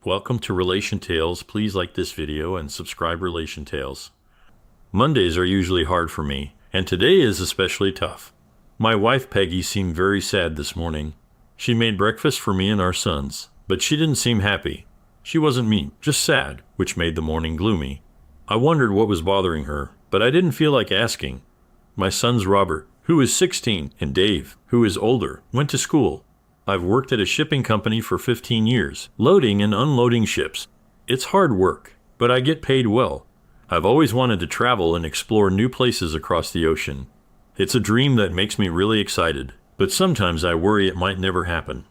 Welcome to Relation Tales. Please like this video and subscribe Relation Tales. Mondays are usually hard for me, and today is especially tough. My wife Peggy seemed very sad this morning. She made breakfast for me and our sons, but she didn't seem happy. She wasn't mean, just sad, which made the morning gloomy. I wondered what was bothering her, but I didn't feel like asking. My sons Robert, who is 16, and Dave, who is older, went to school. I've worked at a shipping company for 15 years, loading and unloading ships. It's hard work, but I get paid well. I've always wanted to travel and explore new places across the ocean. It's a dream that makes me really excited, but sometimes I worry it might never happen.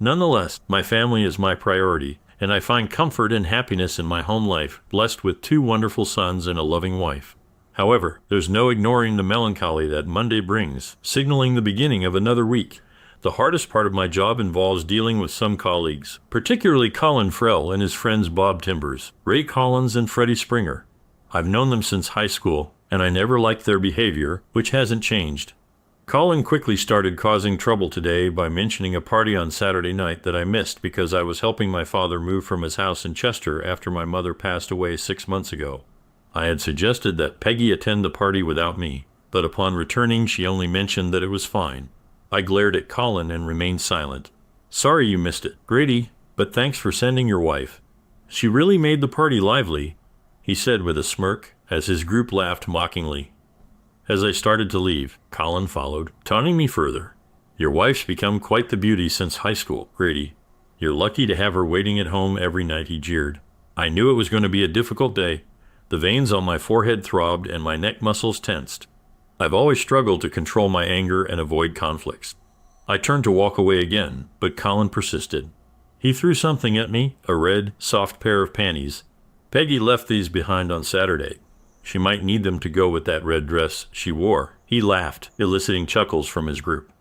Nonetheless, my family is my priority, and I find comfort and happiness in my home life, blessed with 2 wonderful sons and a loving wife. However, there's no ignoring the melancholy that Monday brings, signaling the beginning of another week. The hardest part of my job involves dealing with some colleagues, particularly Colin Frell and his friends Bob Timbers, Ray Collins, and Freddie Springer. I've known them since high school, and I never liked their behavior, which hasn't changed. Colin quickly started causing trouble today by mentioning a party on Saturday night that I missed because I was helping my father move from his house in Chester after my mother passed away 6 months ago. I had suggested that Peggy attend the party without me, but upon returning she only mentioned that it was fine. I glared at Colin and remained silent. Sorry you missed it, Grady, but thanks for sending your wife. She really made the party lively, he said with a smirk as his group laughed mockingly. As I started to leave, Colin followed, taunting me further. Your wife's become quite the beauty since high school, Grady. You're lucky to have her waiting at home every night, he jeered. I knew it was going to be a difficult day. The veins on my forehead throbbed and my neck muscles tensed. I've always struggled to control my anger and avoid conflicts. I turned to walk away again, but Colin persisted. He threw something at me, a red, soft pair of panties. Peggy left these behind on Saturday. She might need them to go with that red dress she wore. He laughed, eliciting chuckles from his group.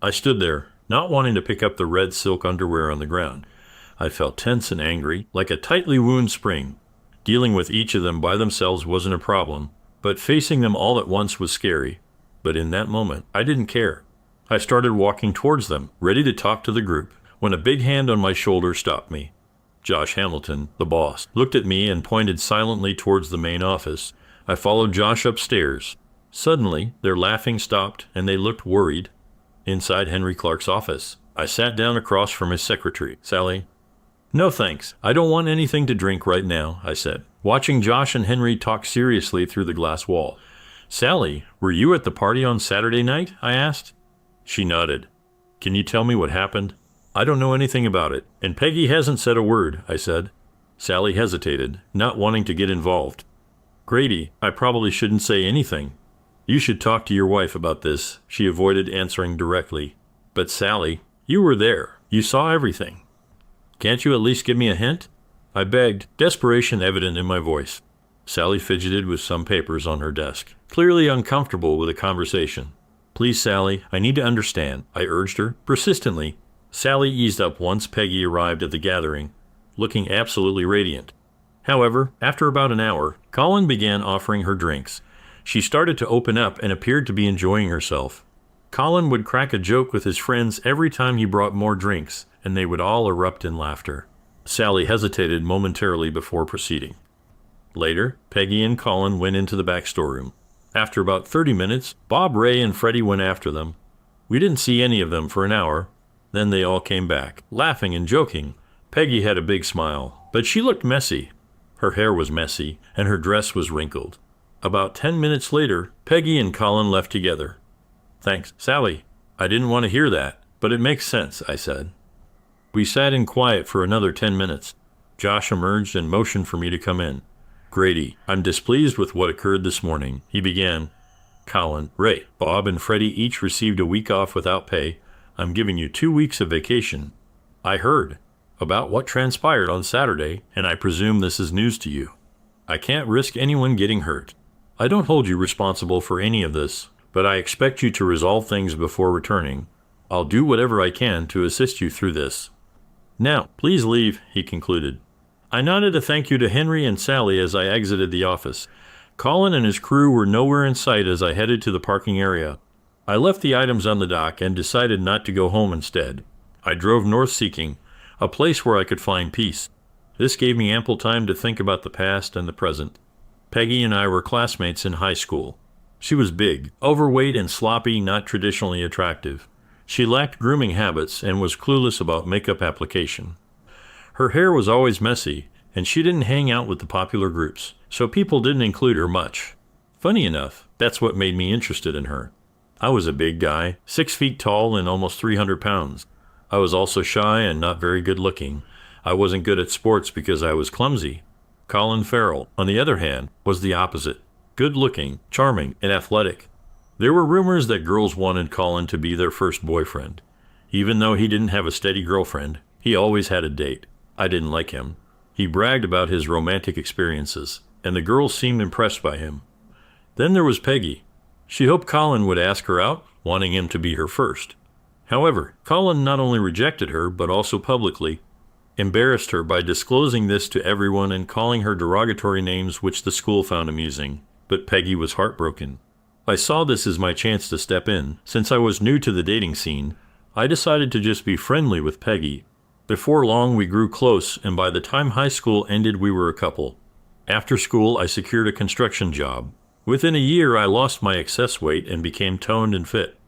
I stood there, not wanting to pick up the red silk underwear on the ground. I felt tense and angry, like a tightly wound spring. Dealing with each of them by themselves wasn't a problem, but facing them all at once was scary. But in that moment, I didn't care. I started walking towards them, ready to talk to the group, when a big hand on my shoulder stopped me. Josh Hamilton, the boss, looked at me and pointed silently towards the main office. I followed Josh upstairs. Suddenly, their laughing stopped and they looked worried. Inside Henry Clark's office, I sat down across from his secretary, Sally. No thanks, I don't want anything to drink right now, I said, watching Josh and Henry talk seriously through the glass wall. Sally, were you at the party on Saturday night? I asked. She nodded. Can you tell me what happened? I don't know anything about it, and Peggy hasn't said a word, I said. Sally hesitated, not wanting to get involved. Grady, I probably shouldn't say anything. You should talk to your wife about this, she avoided answering directly. But Sally, you were there. You saw everything. Can't you at least give me a hint? I begged, desperation evident in my voice. Sally fidgeted with some papers on her desk, clearly uncomfortable with the conversation. Please, Sally, I need to understand, I urged her, persistently. Sally eased up once Peggy arrived at the gathering, looking absolutely radiant. However, after about an hour, Colin began offering her drinks. She started to open up and appeared to be enjoying herself. Colin would crack a joke with his friends every time he brought more drinks, and they would all erupt in laughter. Sally hesitated momentarily before proceeding. Later, Peggy and Colin went into the back storeroom. After about 30 minutes, Bob, Ray, and Freddie went after them. We didn't see any of them for an hour. Then they all came back, laughing and joking. Peggy had a big smile, but she looked messy. Her hair was messy, and her dress was wrinkled. About 10 minutes later, Peggy and Colin left together. Thanks, Sally. I didn't want to hear that, but it makes sense, I said. We sat in quiet for another 10 minutes. Josh emerged and motioned for me to come in. Grady, I'm displeased with what occurred this morning, he began. Colin, Ray, Bob, and Freddie each received a week off without pay. I'm giving you 2 weeks of vacation. I heard about what transpired on Saturday, and I presume this is news to you. I can't risk anyone getting hurt. I don't hold you responsible for any of this, but I expect you to resolve things before returning. I'll do whatever I can to assist you through this. Now, please leave, he concluded. I nodded a thank you to Henry and Sally as I exited the office. Colin and his crew were nowhere in sight as I headed to the parking area. I left the items on the dock and decided not to go home instead. I drove north seeking a place where I could find peace. This gave me ample time to think about the past and the present. Peggy and I were classmates in high school. She was big, overweight, and sloppy, not traditionally attractive. She lacked grooming habits and was clueless about makeup application. Her hair was always messy, and she didn't hang out with the popular groups, so people didn't include her much. Funny enough, that's what made me interested in her. I was a big guy, 6 feet tall and almost 300 pounds. I was also shy and not very good looking. I wasn't good at sports because I was clumsy. Colin Farrell, on the other hand, was the opposite. Good looking, charming, and athletic. There were rumors that girls wanted Colin to be their first boyfriend. Even though he didn't have a steady girlfriend, he always had a date. I didn't like him. He bragged about his romantic experiences, and the girls seemed impressed by him. Then there was Peggy. She hoped Colin would ask her out, wanting him to be her first. However, Colin not only rejected her, but also publicly embarrassed her by disclosing this to everyone and calling her derogatory names which the school found amusing. But Peggy was heartbroken. I saw this as my chance to step in. Since I was new to the dating scene, I decided to just be friendly with Peggy. Before long, we grew close, and by the time high school ended, we were a couple. After school, I secured a construction job. Within a year, I lost my excess weight and became toned and fit.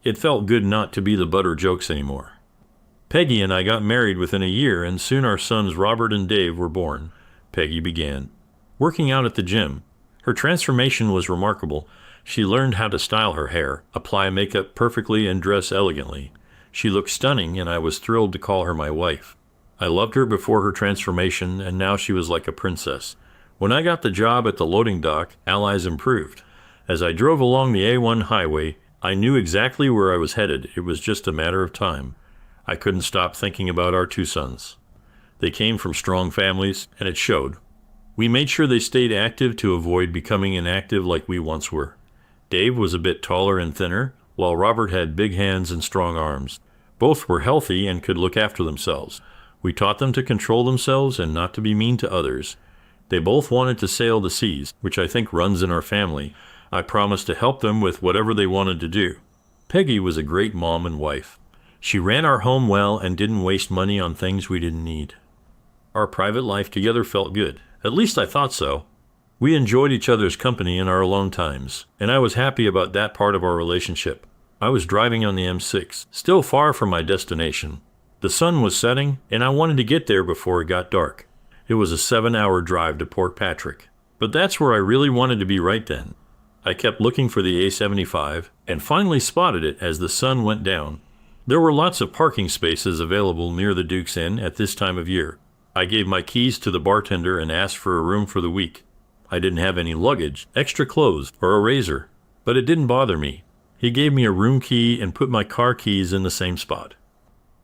It felt good not to be the butt of jokes anymore. Peggy and I got married within a year, and soon our sons Robert and Dave were born. Peggy began working out at the gym. Her transformation was remarkable. She learned how to style her hair, apply makeup perfectly, and dress elegantly. She looked stunning, and I was thrilled to call her my wife. I loved her before her transformation, and now she was like a princess. When I got the job at the loading dock, allies improved. As I drove along the A1 highway, I knew exactly where I was headed. It was just a matter of time. I couldn't stop thinking about our 2 sons. They came from strong families, and it showed. We made sure they stayed active to avoid becoming inactive like we once were. Dave was a bit taller and thinner, while Robert had big hands and strong arms. Both were healthy and could look after themselves. We taught them to control themselves and not to be mean to others. They both wanted to sail the seas, which I think runs in our family. I promised to help them with whatever they wanted to do. Peggy was a great mom and wife. She ran our home well and didn't waste money on things we didn't need. Our private life together felt good. At least I thought so. We enjoyed each other's company in our alone times, and I was happy about that part of our relationship. I was driving on the M6, still far from my destination. The sun was setting, and I wanted to get there before it got dark. It was a 7-hour drive to Port Patrick, but that's where I really wanted to be right then. I kept looking for the A75 and finally spotted it as the sun went down. There were lots of parking spaces available near the Duke's Inn at this time of year. I gave my keys to the bartender and asked for a room for the week. I didn't have any luggage, extra clothes, or a razor, but it didn't bother me. He gave me a room key and put my car keys in the same spot.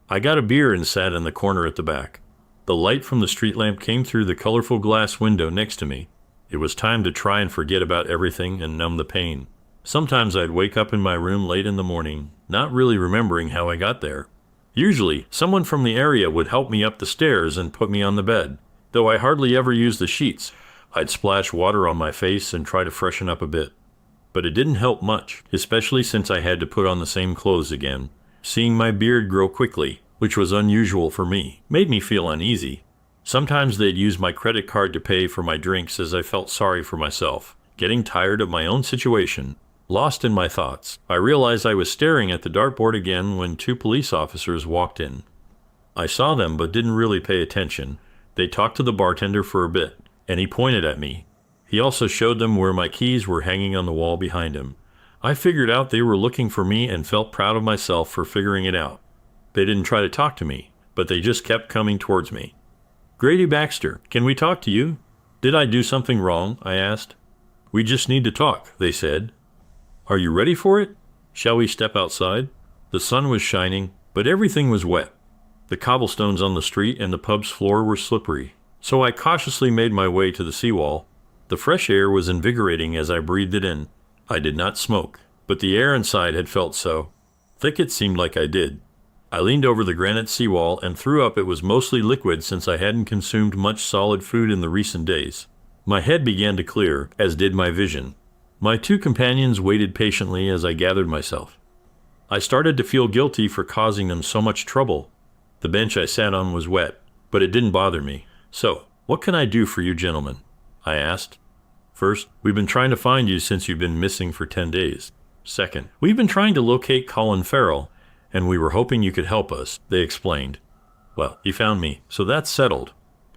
I got a beer and sat in the corner at the back. The light from the street lamp came through the colorful glass window next to me. It was time to try and forget about everything and numb the pain. Sometimes I'd wake up in my room late in the morning, not really remembering how I got there. Usually, someone from the area would help me up the stairs and put me on the bed. Though I hardly ever used the sheets, I'd splash water on my face and try to freshen up a bit. But it didn't help much, especially since I had to put on the same clothes again. Seeing my beard grow quickly, which was unusual for me, made me feel uneasy. Sometimes they'd use my credit card to pay for my drinks as I felt sorry for myself. Getting tired of my own situation, lost in my thoughts, I realized I was staring at the dartboard again when 2 police officers walked in. I saw them but didn't really pay attention. They talked to the bartender for a bit, and he pointed at me. He also showed them where my keys were hanging on the wall behind him. I figured out they were looking for me and felt proud of myself for figuring it out. They didn't try to talk to me, but they just kept coming towards me. "Grady Baxter, can we talk to you?" "Did I do something wrong?" I asked. "We just need to talk," they said. "Are you ready for it? Shall we step outside?" The sun was shining, but everything was wet. The cobblestones on the street and the pub's floor were slippery, so I cautiously made my way to the seawall. The fresh air was invigorating as I breathed it in. I did not smoke, but the air inside had felt so thick it seemed like I did. I leaned over the granite seawall and threw up. It was mostly liquid since I hadn't consumed much solid food in the recent days. My head began to clear, as did my vision. My 2 companions waited patiently as I gathered myself. I started to feel guilty for causing them so much trouble. The bench I sat on was wet, but it didn't bother me. "So, what can I do for you gentlemen?" I asked. "First, we've been trying to find you since you've been missing for 10 days. Second, we've been trying to locate Colin Farrell, and we were hoping you could help us," they explained. "Well, he found me, so that's settled.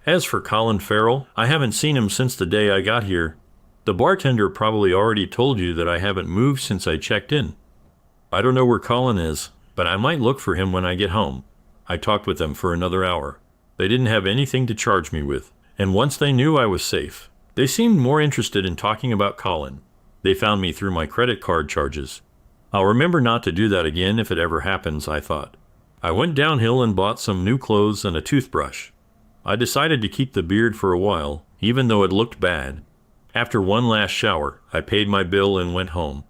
As for Colin Farrell, I haven't seen him since the day I got here. The bartender probably already told you that I haven't moved since I checked in. I don't know where Colin is, but I might look for him when I get home." I talked with them for another hour. They didn't have anything to charge me with, and once they knew I was safe, they seemed more interested in talking about Colin. They found me through my credit card charges. I'll remember not to do that again if it ever happens, I thought. I went downhill and bought some new clothes and a toothbrush. I decided to keep the beard for a while, even though it looked bad. After one last shower, I paid my bill and went home.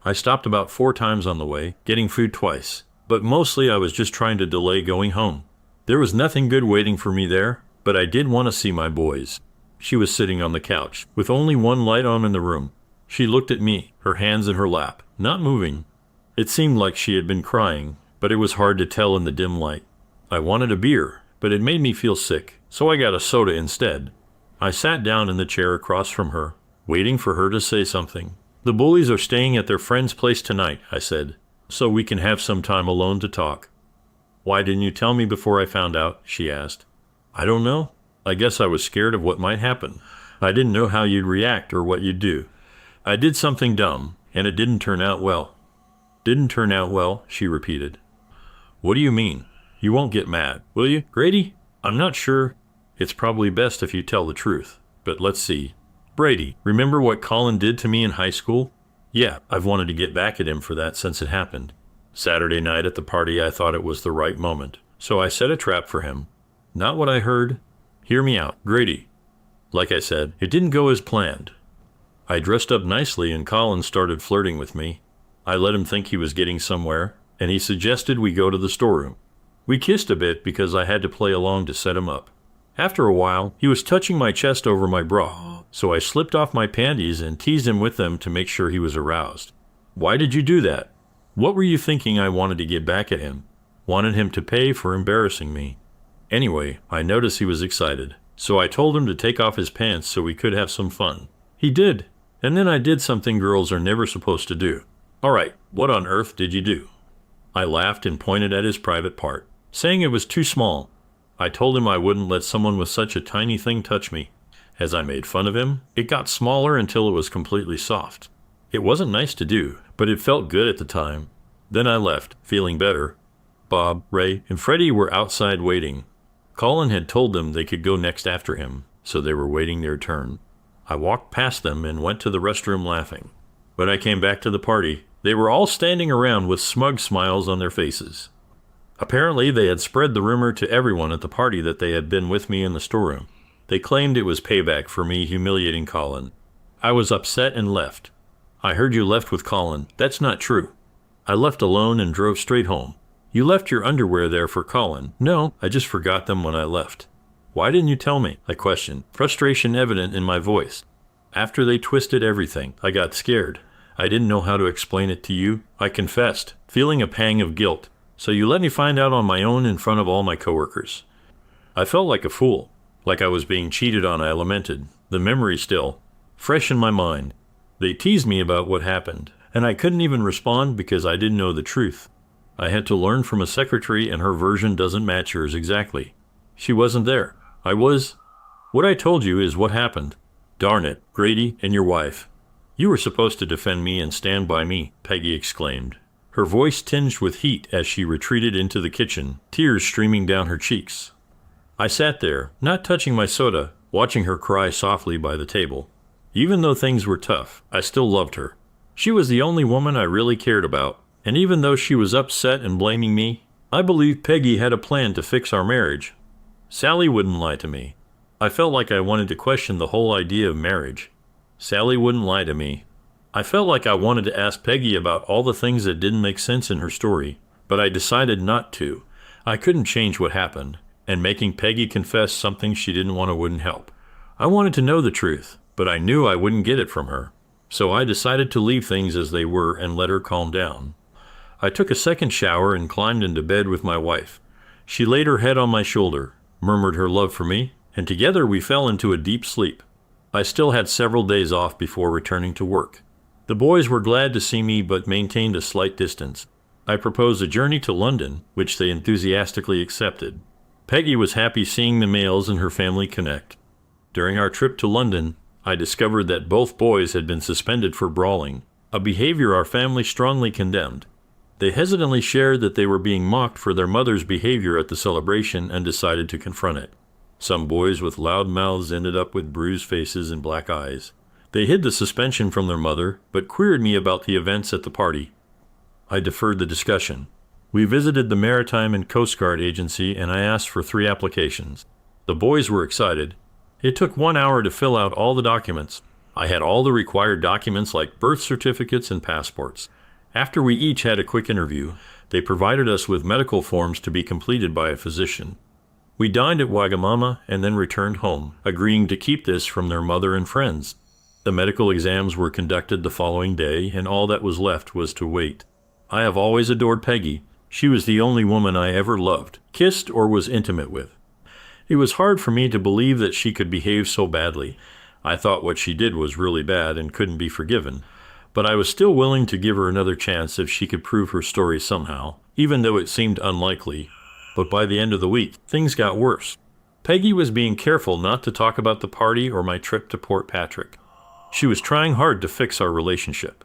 I stopped about 4 times on the way, getting food twice, but mostly I was just trying to delay going home. There was nothing good waiting for me there, but I did want to see my boys. She was sitting on the couch, with only one light on in the room. She looked at me, her hands in her lap, not moving. It seemed like she had been crying, but it was hard to tell in the dim light. I wanted a beer, but it made me feel sick, so I got a soda instead. I sat down in the chair across from her, waiting for her to say something. "The bullies are staying at their friend's place tonight," I said, "so we can have some time alone to talk." "Why didn't you tell me before I found out?" she asked. "I don't know. I guess I was scared of what might happen. I didn't know how you'd react or what you'd do. I did something dumb, and it didn't turn out well." "Didn't turn out well," she repeated. "What do you mean? You won't get mad, will you, Grady?" "I'm not sure. It's probably best if you tell the truth, but let's see. Brady, remember what Colin did to me in high school?" "Yeah, I've wanted to get back at him for that since it happened. Saturday night at the party, I thought it was the right moment, so I set a trap for him. Not what I heard. Hear me out, Grady. Like I said, it didn't go as planned. I dressed up nicely and Colin started flirting with me. I let him think he was getting somewhere, and he suggested we go to the storeroom. We kissed a bit because I had to play along to set him up. After a while, he was touching my chest over my bra, so I slipped off my panties and teased him with them to make sure he was aroused. Why did you do that? What were you thinking I wanted to get back at him? Wanted him to pay for embarrassing me. Anyway, I noticed he was excited, so I told him to take off his pants so we could have some fun. He did, and then I did something girls are never supposed to do. All right, what on earth did you do? I laughed and pointed at his private part, saying it was too small. I told him I wouldn't let someone with such a tiny thing touch me. As I made fun of him, it got smaller until it was completely soft. It wasn't nice to do, but it felt good at the time. Then I left, feeling better. Bob, Ray, and Freddie were outside waiting. Colin had told them they could go next after him, so they were waiting their turn. I walked past them and went to the restroom laughing. When I came back to the party, they were all standing around with smug smiles on their faces. Apparently, they had spread the rumor to everyone at the party that they had been with me in the storeroom. They claimed it was payback for me humiliating Colin. I was upset and left. I heard you left with Colin. That's not true. I left alone and drove straight home. You left your underwear there for Colin. No, I just forgot them when I left. Why didn't you tell me? I questioned, frustration evident in my voice. After they twisted everything, I got scared. I didn't know how to explain it to you. I confessed, feeling a pang of guilt. So you let me find out on my own in front of all my coworkers. I felt like a fool, like I was being cheated on. I lamented, the memory still fresh in my mind. They teased me about what happened, and I couldn't even respond because I didn't know the truth. I had to learn from a secretary, and her version doesn't match yours exactly. She wasn't there. I was. What I told you is what happened. Darn it, Grady and your wife. You were supposed to defend me and stand by me, Peggy exclaimed. Her voice tinged with heat as she retreated into the kitchen, tears streaming down her cheeks. I sat there, not touching my soda, watching her cry softly by the table. Even though things were tough, I still loved her. She was the only woman I really cared about, and even though she was upset and blaming me, I believed Peggy had a plan to fix our marriage. Sally wouldn't lie to me. I felt like I wanted to question the whole idea of marriage. Sally wouldn't lie to me. I felt like I wanted to ask Peggy about all the things that didn't make sense in her story, but I decided not to. I couldn't change what happened, and making Peggy confess something she didn't want wouldn't help. I wanted to know the truth, but I knew I wouldn't get it from her. So I decided to leave things as they were and let her calm down. I took a second shower and climbed into bed with my wife. She laid her head on my shoulder, murmured her love for me, and together we fell into a deep sleep. I still had several days off before returning to work. The boys were glad to see me but maintained a slight distance. I proposed a journey to London, which they enthusiastically accepted. Peggy was happy seeing the males in her family connect. During our trip to London, I discovered that both boys had been suspended for brawling, a behavior our family strongly condemned. They hesitantly shared that they were being mocked for their mother's behavior at the celebration and decided to confront it. Some boys with loud mouths ended up with bruised faces and black eyes. They hid the suspension from their mother, but queried me about the events at the party. I deferred the discussion. We visited the Maritime and Coast Guard Agency and I asked for 3 applications. The boys were excited. It took 1 hour to fill out all the documents. I had all the required documents like birth certificates and passports. After we each had a quick interview, they provided us with medical forms to be completed by a physician. We dined at Wagamama and then returned home, agreeing to keep this from their mother and friends. The medical exams were conducted the following day and all that was left was to wait. I have always adored Peggy. She was the only woman I ever loved, kissed, or was intimate with. It was hard for me to believe that she could behave so badly. I thought what she did was really bad and couldn't be forgiven. But I was still willing to give her another chance if she could prove her story somehow, even though it seemed unlikely. But by the end of the week, things got worse. Peggy was being careful not to talk about the party or my trip to Port Patrick. She was trying hard to fix our relationship.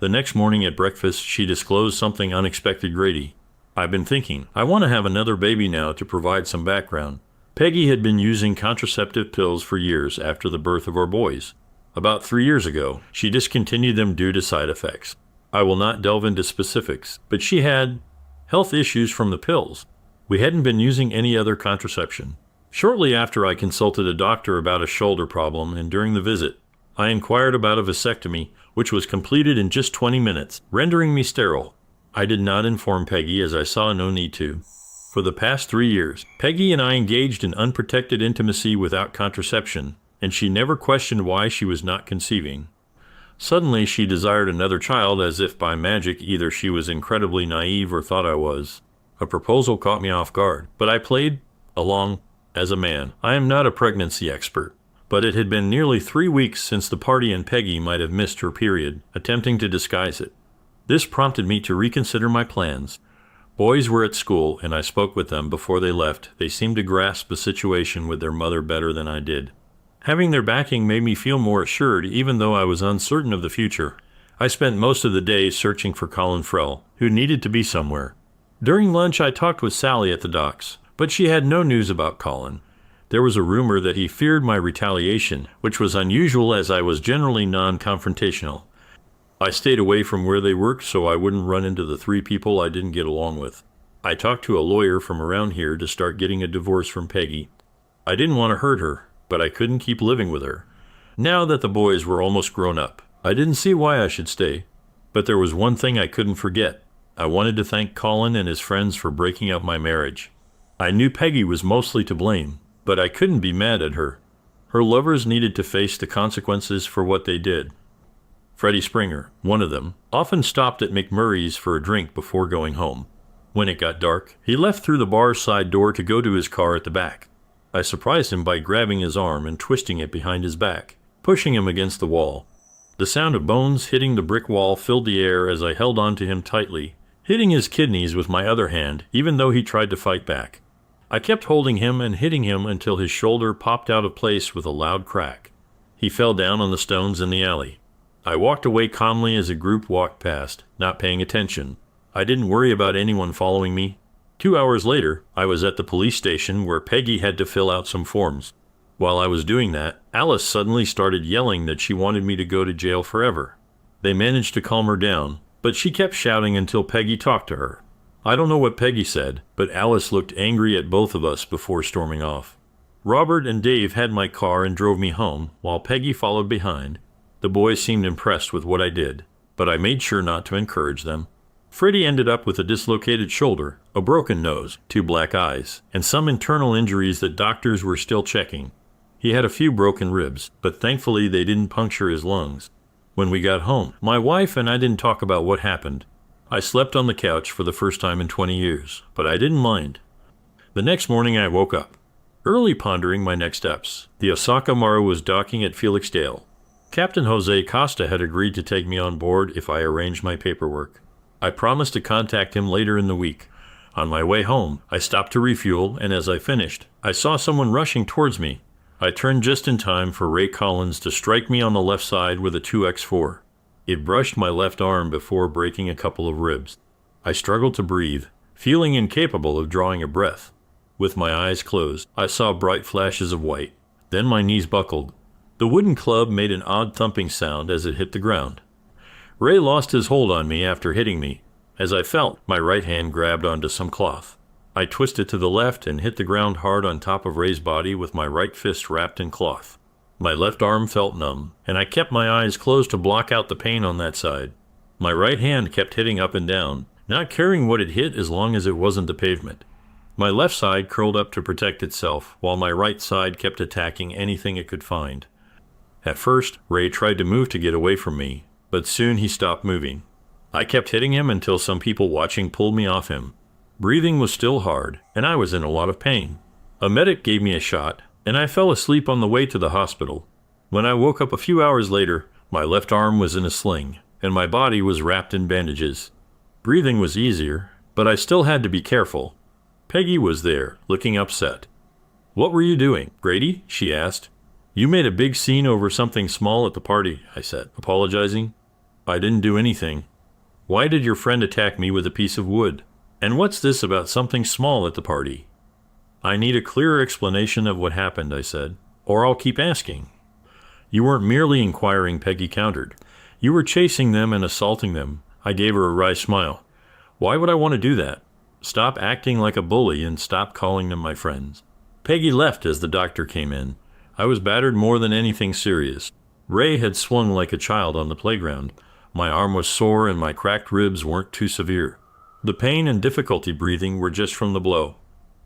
The next morning at breakfast, she disclosed something unexpected. Grady, I've been thinking, I want to have another baby now. To provide some background, Peggy had been using contraceptive pills for years after the birth of our boys. About 3 years ago, she discontinued them due to side effects. I will not delve into specifics, but she had health issues from the pills. We hadn't been using any other contraception. Shortly after, I consulted a doctor about a shoulder problem, and during the visit, I inquired about a vasectomy, which was completed in just 20 minutes, rendering me sterile. I did not inform Peggy as I saw no need to. For the past 3 years, Peggy and I engaged in unprotected intimacy without contraception, and she never questioned why she was not conceiving. Suddenly, she desired another child as if by magic. Either she was incredibly naive or thought I was. A proposal caught me off guard, but I played along as a man. I am not a pregnancy expert. But it had been nearly 3 weeks since the party and Peggy might have missed her period, attempting to disguise it. This prompted me to reconsider my plans. Boys were at school, and I spoke with them before they left. They seemed to grasp the situation with their mother better than I did. Having their backing made me feel more assured, even though I was uncertain of the future. I spent most of the day searching for Colin Frell, who needed to be somewhere. During lunch, I talked with Sally at the docks, but she had no news about Colin. There was a rumor that he feared my retaliation, which was unusual as I was generally non-confrontational. I stayed away from where they worked so I wouldn't run into the 3 people I didn't get along with. I talked to a lawyer from around here to start getting a divorce from Peggy. I didn't want to hurt her, but I couldn't keep living with her. Now that the boys were almost grown up, I didn't see why I should stay. But there was one thing I couldn't forget. I wanted to thank Colin and his friends for breaking up my marriage. I knew Peggy was mostly to blame, but I couldn't be mad at her. Her lovers needed to face the consequences for what they did. Freddie Springer, one of them, often stopped at McMurray's for a drink before going home. When it got dark, he left through the bar's side door to go to his car at the back. I surprised him by grabbing his arm and twisting it behind his back, pushing him against the wall. The sound of bones hitting the brick wall filled the air as I held on to him tightly, hitting his kidneys with my other hand, even though he tried to fight back. I kept holding him and hitting him until his shoulder popped out of place with a loud crack. He fell down on the stones in the alley. I walked away calmly as a group walked past, not paying attention. I didn't worry about anyone following me. 2 hours later, I was at the police station where Peggy had to fill out some forms. While I was doing that, Alice suddenly started yelling that she wanted me to go to jail forever. They managed to calm her down, but she kept shouting until Peggy talked to her. I don't know what Peggy said, but Alice looked angry at both of us before storming off. Robert and Dave had my car and drove me home, while Peggy followed behind. The boys seemed impressed with what I did, but I made sure not to encourage them. Freddie ended up with a dislocated shoulder, a broken nose, 2 black eyes, and some internal injuries that doctors were still checking. He had a few broken ribs, but thankfully they didn't puncture his lungs. When we got home, my wife and I didn't talk about what happened. I slept on the couch for the first time in 20 years, but I didn't mind. The next morning I woke up, early pondering my next steps. The Osaka Maru was docking at Felixdale. Captain Jose Costa had agreed to take me on board if I arranged my paperwork. I promised to contact him later in the week. On my way home, I stopped to refuel, and as I finished, I saw someone rushing towards me. I turned just in time for Ray Collins to strike me on the left side with a 2x4. It brushed my left arm before breaking a couple of ribs. I struggled to breathe, feeling incapable of drawing a breath. With my eyes closed, I saw bright flashes of white. Then my knees buckled. The wooden club made an odd thumping sound as it hit the ground. Ray lost his hold on me after hitting me. As I fell, my right hand grabbed onto some cloth. I twisted to the left and hit the ground hard on top of Ray's body with my right fist wrapped in cloth. My left arm felt numb, and I kept my eyes closed to block out the pain on that side. My right hand kept hitting up and down, not caring what it hit as long as it wasn't the pavement. My left side curled up to protect itself, while my right side kept attacking anything it could find. At first, Ray tried to move to get away from me, but soon he stopped moving. I kept hitting him until some people watching pulled me off him. Breathing was still hard, and I was in a lot of pain. A medic gave me a shot, and I fell asleep on the way to the hospital. When I woke up a few hours later, my left arm was in a sling, and my body was wrapped in bandages. Breathing was easier, but I still had to be careful. Peggy was there, looking upset. "What were you doing, Grady?" she asked. "You made a big scene over something small at the party," I said, apologizing. "I didn't do anything." "Why did your friend attack me with a piece of wood? And what's this about something small at the party?" "I need a clearer explanation of what happened," I said, "or I'll keep asking." "You weren't merely inquiring," Peggy countered. "You were chasing them and assaulting them." I gave her a wry smile. "Why would I want to do that? Stop acting like a bully and stop calling them my friends." Peggy left as the doctor came in. I was battered more than anything serious. Ray had swung like a child on the playground. My arm was sore and my cracked ribs weren't too severe. The pain and difficulty breathing were just from the blow.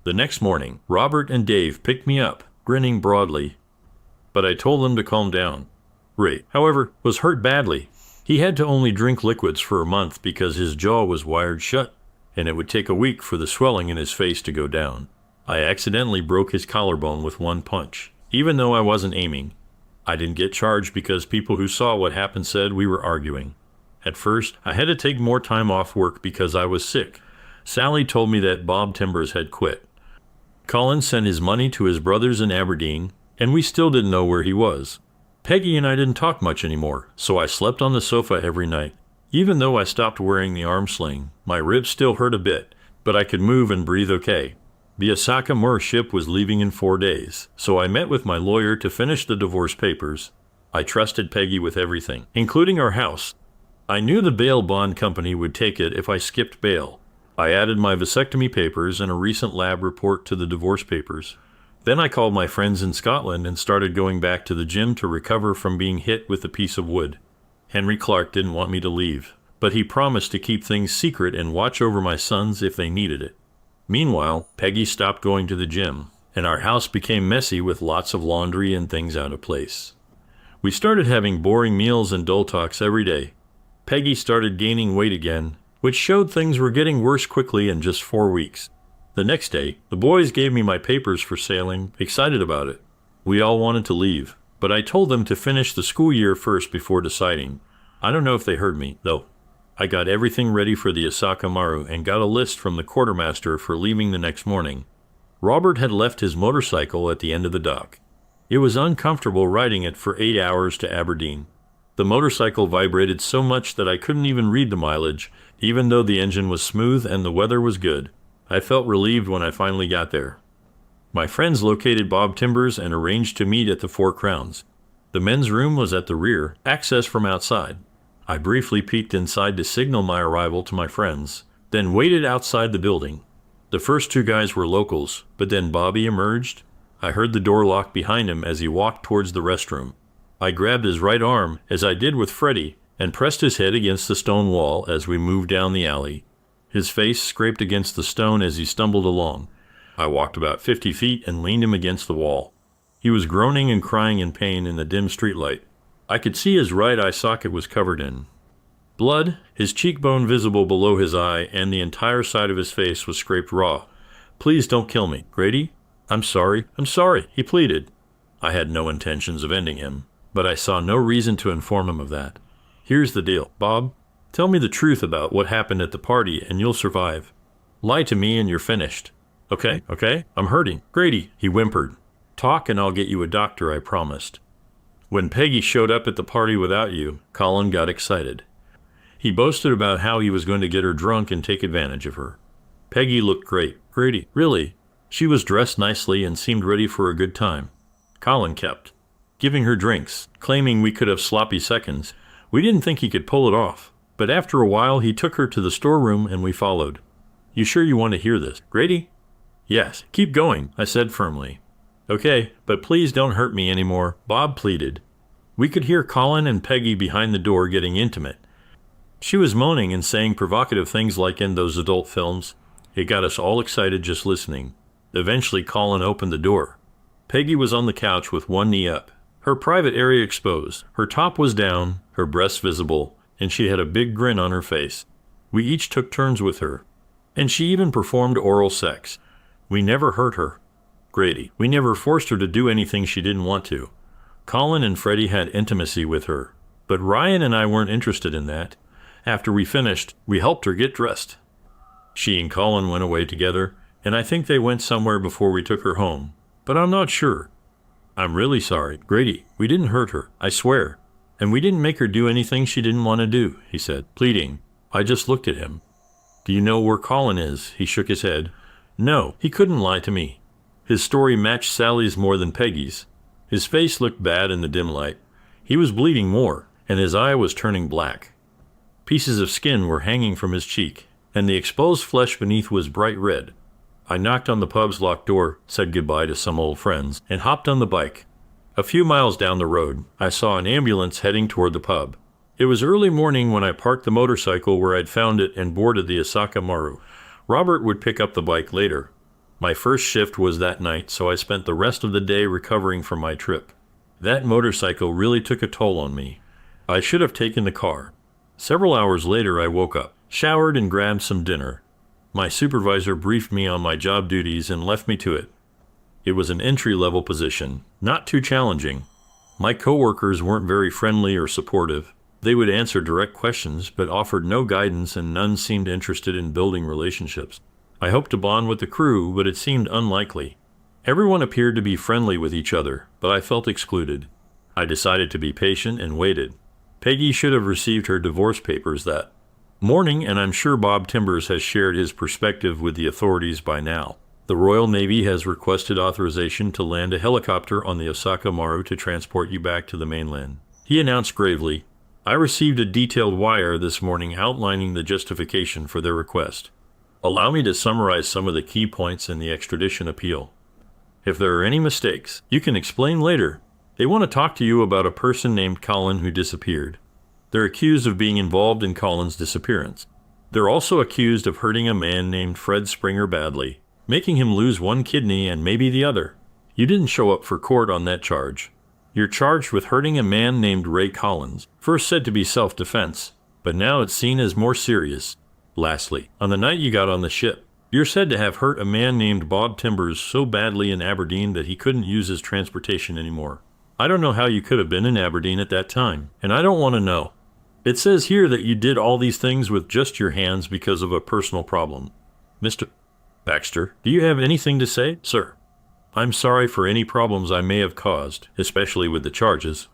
The next morning, Robert and Dave picked me up, grinning broadly. But I told them to calm down. Ray, however, was hurt badly. He had to only drink liquids for a month because his jaw was wired shut, and it would take a week for the swelling in his face to go down. I accidentally broke his collarbone with one punch, even though I wasn't aiming. I didn't get charged because people who saw what happened said we were arguing. At first, I had to take more time off work because I was sick. Sally told me that Bob Timbers had quit. Colin sent his money to his brothers in Aberdeen, and we still didn't know where he was. Peggy and I didn't talk much anymore, so I slept on the sofa every night. Even though I stopped wearing the arm sling, my ribs still hurt a bit, but I could move and breathe okay. The Osaka Maru ship was leaving in 4 days, so I met with my lawyer to finish the divorce papers. I trusted Peggy with everything, including our house. I knew the bail bond company would take it if I skipped bail. I added my vasectomy papers and a recent lab report to the divorce papers. Then I called my friends in Scotland and started going back to the gym to recover from being hit with a piece of wood. Henry Clark didn't want me to leave, but he promised to keep things secret and watch over my sons if they needed it. Meanwhile, Peggy stopped going to the gym, and our house became messy with lots of laundry and things out of place. We started having boring meals and dull talks every day. Peggy started gaining weight again, which showed things were getting worse quickly in just 4 weeks. The next day, the boys gave me my papers for sailing, excited about it. We all wanted to leave, but I told them to finish the school year first before deciding. I don't know if they heard me, though. I got everything ready for the Osaka Maru and got a list from the quartermaster for leaving the next morning. Robert had left his motorcycle at the end of the dock. It was uncomfortable riding it for 8 hours to Aberdeen. The motorcycle vibrated so much that I couldn't even read the mileage, even though the engine was smooth and the weather was good. I felt relieved when I finally got there. My friends located Bob Timbers and arranged to meet at the Four Crowns. The men's room was at the rear, access from outside. I briefly peeked inside to signal my arrival to my friends, then waited outside the building. The first 2 guys were locals, but then Bobby emerged. I heard the door lock behind him as he walked towards the restroom. I grabbed his right arm, as I did with Freddie, and pressed his head against the stone wall as we moved down the alley. His face scraped against the stone as he stumbled along. I walked about 50 feet and leaned him against the wall. He was groaning and crying in pain in the dim streetlight. I could see his right eye socket was covered in blood, his cheekbone visible below his eye, and the entire side of his face was scraped raw. Please don't kill me, Grady. I'm sorry, he pleaded. I had no intentions of ending him, but I saw no reason to inform him of that. Here's the deal, Bob. Tell me the truth about what happened at the party and you'll survive. Lie to me and you're finished. Okay, I'm hurting. Grady, he whimpered. Talk and I'll get you a doctor, I promised. When Peggy showed up at the party without you, Colin got excited. He boasted about how he was going to get her drunk and take advantage of her. Peggy looked great. Grady, really? She was dressed nicely and seemed ready for a good time. Colin kept giving her drinks, claiming we could have sloppy seconds. We didn't think he could pull it off, but after a while he took her to the storeroom and we followed. You sure you want to hear this, Grady? Yes, keep going, I said firmly. Okay, but please don't hurt me anymore, Bob pleaded. We could hear Colin and Peggy behind the door getting intimate. She was moaning and saying provocative things like in those adult films. It got us all excited just listening. Eventually Colin opened the door. Peggy was on the couch with one knee up, her private area exposed. Her top was down, her breasts visible, and she had a big grin on her face. We each took turns with her, and she even performed oral sex. We never hurt her, Grady. We never forced her to do anything she didn't want to. Colin and Freddie had intimacy with her, but Ryan and I weren't interested in that. After we finished, we helped her get dressed. She and Colin went away together, and I think they went somewhere before we took her home, but I'm not sure. I'm really sorry, Grady. We didn't hurt her, I swear. And we didn't make her do anything she didn't want to do, he said, pleading. I just looked at him. Do you know where Colin is? He shook his head. No, he couldn't lie to me. His story matched Sally's more than Peggy's. His face looked bad in the dim light. He was bleeding more, and his eye was turning black. Pieces of skin were hanging from his cheek, and the exposed flesh beneath was bright red. I knocked on the pub's locked door, said goodbye to some old friends, and hopped on the bike. A few miles down the road, I saw an ambulance heading toward the pub. It was early morning when I parked the motorcycle where I'd found it and boarded the Osaka Maru. Robert would pick up the bike later. My first shift was that night, so I spent the rest of the day recovering from my trip. That motorcycle really took a toll on me. I should have taken the car. Several hours later, I woke up, showered, and grabbed some dinner. My supervisor briefed me on my job duties and left me to it. It was an entry-level position, not too challenging. My coworkers weren't very friendly or supportive. They would answer direct questions, but offered no guidance, and none seemed interested in building relationships. I hoped to bond with the crew, but it seemed unlikely. Everyone appeared to be friendly with each other, but I felt excluded. I decided to be patient and waited. Peggy should have received her divorce papers that morning, and I'm sure Bob Timbers has shared his perspective with the authorities by now. The Royal Navy has requested authorization to land a helicopter on the Osaka Maru to transport you back to the mainland, he announced gravely. I received a detailed wire this morning outlining the justification for their request. Allow me to summarize some of the key points in the extradition appeal. If there are any mistakes, you can explain later. They want to talk to you about a person named Colin who disappeared. They're accused of being involved in Colin's disappearance. They're also accused of hurting a man named Fred Springer badly, making him lose one kidney and maybe the other. You didn't show up for court on that charge. You're charged with hurting a man named Ray Collins, first said to be self-defense, but now it's seen as more serious. Lastly, on the night you got on the ship, you're said to have hurt a man named Bob Timbers so badly in Aberdeen that he couldn't use his transportation anymore. I don't know how you could have been in Aberdeen at that time, and I don't want to know. It says here that you did all these things with just your hands because of a personal problem. Mr. Baxter, do you have anything to say, sir? I'm sorry for any problems I may have caused, especially with the charges.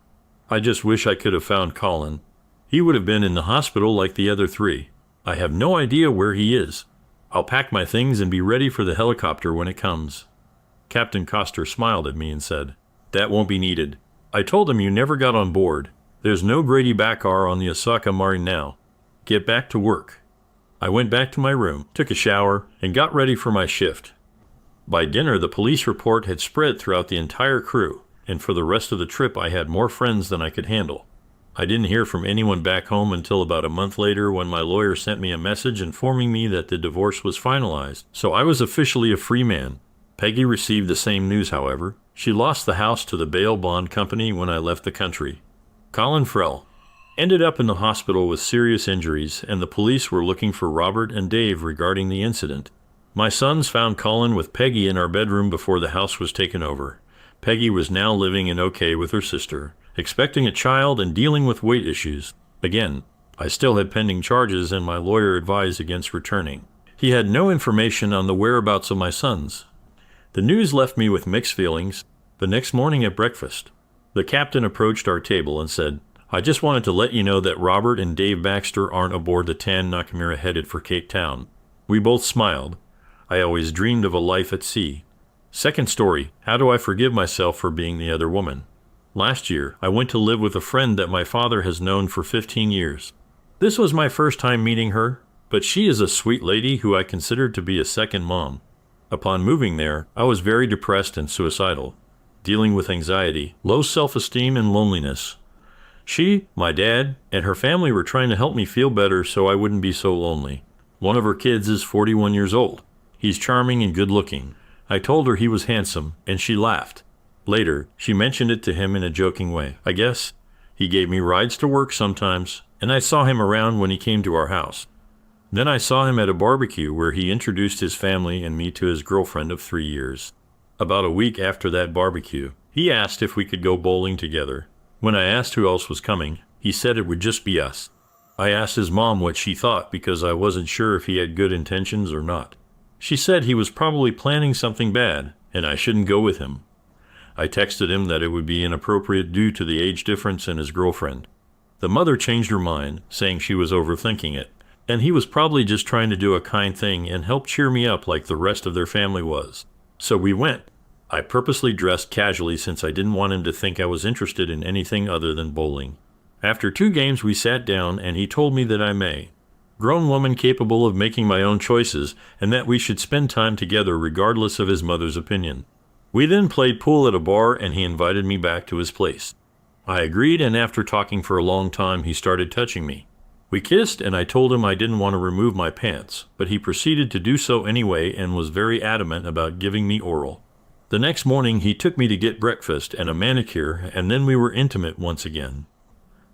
I just wish I could have found Colin. He would have been in the hospital like the other three. I have no idea where he is. I'll pack my things and be ready for the helicopter when it comes. Captain Coster smiled at me and said, That won't be needed. I told him you never got on board. There's no Grady Bakar on the Osaka Maru now. Get back to work. I went back to my room, took a shower, and got ready for my shift. By dinner, the police report had spread throughout the entire crew, and for the rest of the trip I had more friends than I could handle. I didn't hear from anyone back home until about a month later when my lawyer sent me a message informing me that the divorce was finalized, so I was officially a free man. Peggy received the same news, however. She lost the house to the bail bond company when I left the country. Colin Frell ended up in the hospital with serious injuries, and the police were looking for Robert and Dave regarding the incident. My sons found Colin with Peggy in our bedroom before the house was taken over. Peggy was now living in OK with her sister, expecting a child and dealing with weight issues. Again, I still had pending charges and my lawyer advised against returning. He had no information on the whereabouts of my sons. The news left me with mixed feelings. The next morning at breakfast, the captain approached our table and said, "I just wanted to let you know that Robert and Dave Baxter aren't aboard the Tan Nakamura headed for Cape Town." We both smiled. I always dreamed of a life at sea. Second story, how do I forgive myself for being the other woman? Last year, I went to live with a friend that my father has known for 15 years. This was my first time meeting her, but she is a sweet lady who I considered to be a second mom. Upon moving there, I was very depressed and suicidal, dealing with anxiety, low self-esteem, and loneliness. She, my dad, and her family were trying to help me feel better so I wouldn't be so lonely. One of her kids is 41 years old. He's charming and good-looking. I told her he was handsome, and she laughed. Later, she mentioned it to him in a joking way. I guess he gave me rides to work sometimes, and I saw him around when he came to our house. Then I saw him at a barbecue where he introduced his family and me to his girlfriend of 3 years. About a week after that barbecue, he asked if we could go bowling together. When I asked who else was coming, he said it would just be us. I asked his mom what she thought because I wasn't sure if he had good intentions or not. She said he was probably planning something bad, and I shouldn't go with him. I texted him that it would be inappropriate due to the age difference and his girlfriend. The mother changed her mind, saying she was overthinking it, and he was probably just trying to do a kind thing and help cheer me up like the rest of their family was. So we went. I purposely dressed casually since I didn't want him to think I was interested in anything other than bowling. After 2 games we sat down and he told me that I may. Grown woman capable of making my own choices and that we should spend time together regardless of his mother's opinion. We then played pool at a bar and he invited me back to his place. I agreed, and after talking for a long time he started touching me. We kissed and I told him I didn't want to remove my pants, but he proceeded to do so anyway and was very adamant about giving me oral. The next morning he took me to get breakfast and a manicure, and then we were intimate once again.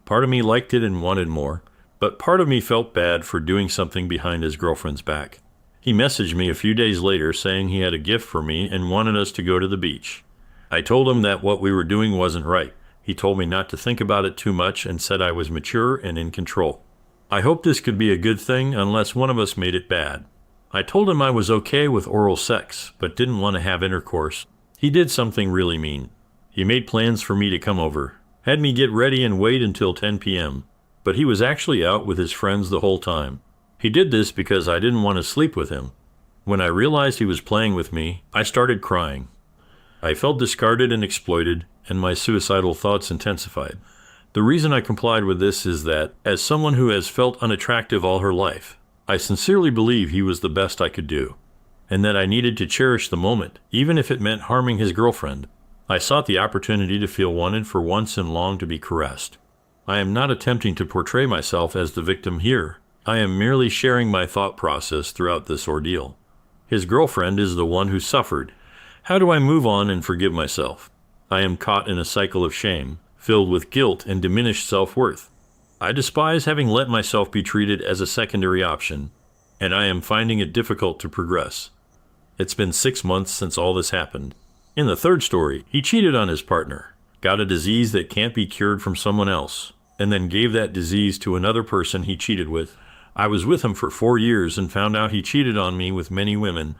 Part of me liked it and wanted more, but part of me felt bad for doing something behind his girlfriend's back. He messaged me a few days later saying he had a gift for me and wanted us to go to the beach. I told him that what we were doing wasn't right. He told me not to think about it too much and said I was mature and in control. I hoped this could be a good thing unless one of us made it bad. I told him I was okay with oral sex, but didn't want to have intercourse. He did something really mean. He made plans for me to come over, had me get ready and wait until 10 p.m., but he was actually out with his friends the whole time. He did this because I didn't want to sleep with him. When I realized he was playing with me, I started crying. I felt discarded and exploited, and my suicidal thoughts intensified. The reason I complied with this is that, as someone who has felt unattractive all her life, I sincerely believe he was the best I could do, and that I needed to cherish the moment, even if it meant harming his girlfriend. I sought the opportunity to feel wanted for once and longed to be caressed. I am not attempting to portray myself as the victim here. I am merely sharing my thought process throughout this ordeal. His girlfriend is the one who suffered. How do I move on and forgive myself? I am caught in a cycle of shame, filled with guilt and diminished self-worth. I despise having let myself be treated as a secondary option, and I am finding it difficult to progress. It's been 6 months since all this happened. In the third story, he cheated on his partner, got a disease that can't be cured from someone else, and then gave that disease to another person he cheated with. I was with him for 4 years and found out he cheated on me with many women.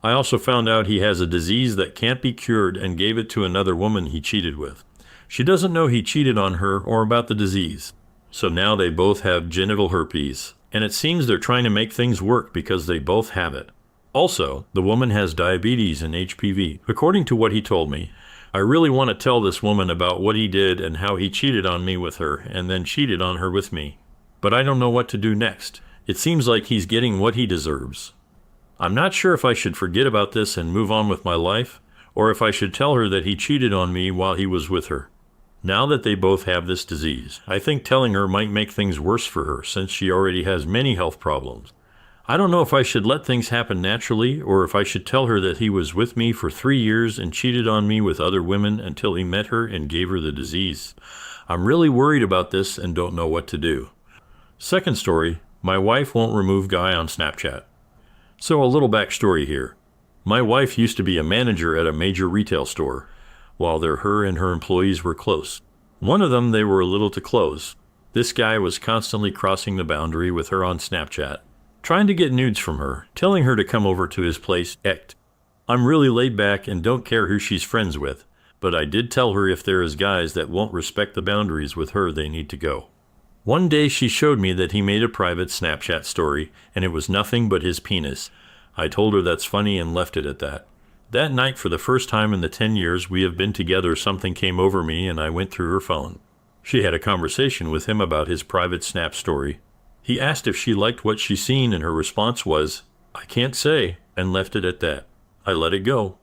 I also found out he has a disease that can't be cured and gave it to another woman he cheated with. She doesn't know he cheated on her or about the disease. So now they both have genital herpes, and it seems they're trying to make things work because they both have it. Also, the woman has diabetes and HPV, according to what he told me. I really want to tell this woman about what he did and how he cheated on me with her and then cheated on her with me. But I don't know what to do next. It seems like he's getting what he deserves. I'm not sure if I should forget about this and move on with my life, or if I should tell her that he cheated on me while he was with her. Now that they both have this disease, I think telling her might make things worse for her since she already has many health problems. I don't know if I should let things happen naturally or if I should tell her that he was with me for 3 years and cheated on me with other women until he met her and gave her the disease. I'm really worried about this and don't know what to do. Second story, my wife won't remove guy on Snapchat. So a little backstory here. My wife used to be a manager at a major retail store. While her and her employees were close. One of them they were a little too close. This guy was constantly crossing the boundary with her on Snapchat, trying to get nudes from her, telling her to come over to his place. I'm really laid back and don't care who she's friends with, but I did tell her if there is guys that won't respect the boundaries with her, they need to go. One day she showed me that he made a private Snapchat story, and it was nothing but his penis. I told her that's funny and left it at that. That night, for the first time in the 10 years we have been together, something came over me and I went through her phone. She had a conversation with him about his private Snap story. He asked if she liked what she seen and her response was, "I can't say," and left it at that. I let it go.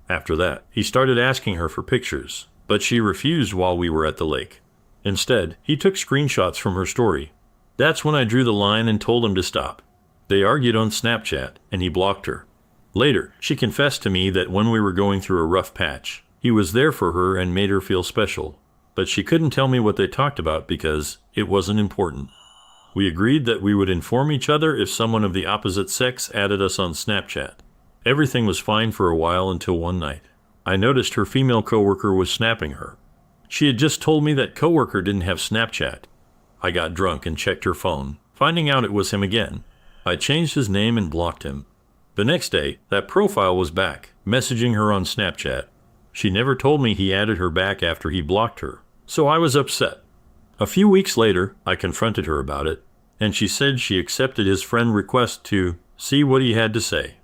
After that, he started asking her for pictures, but she refused while we were at the lake. Instead, he took screenshots from her story. That's when I drew the line and told him to stop. They argued on Snapchat, and he blocked her. Later, she confessed to me that when we were going through a rough patch, he was there for her and made her feel special. But she couldn't tell me what they talked about because it wasn't important. We agreed that we would inform each other if someone of the opposite sex added us on Snapchat. Everything was fine for a while until one night. I noticed her female coworker was snapping her. She had just told me that coworker didn't have Snapchat. I got drunk and checked her phone, finding out it was him again. I changed his name and blocked him. The next day, that profile was back, messaging her on Snapchat. She never told me he added her back after he blocked her, so I was upset. A few weeks later, I confronted her about it, and she said she accepted his friend request to see what he had to say.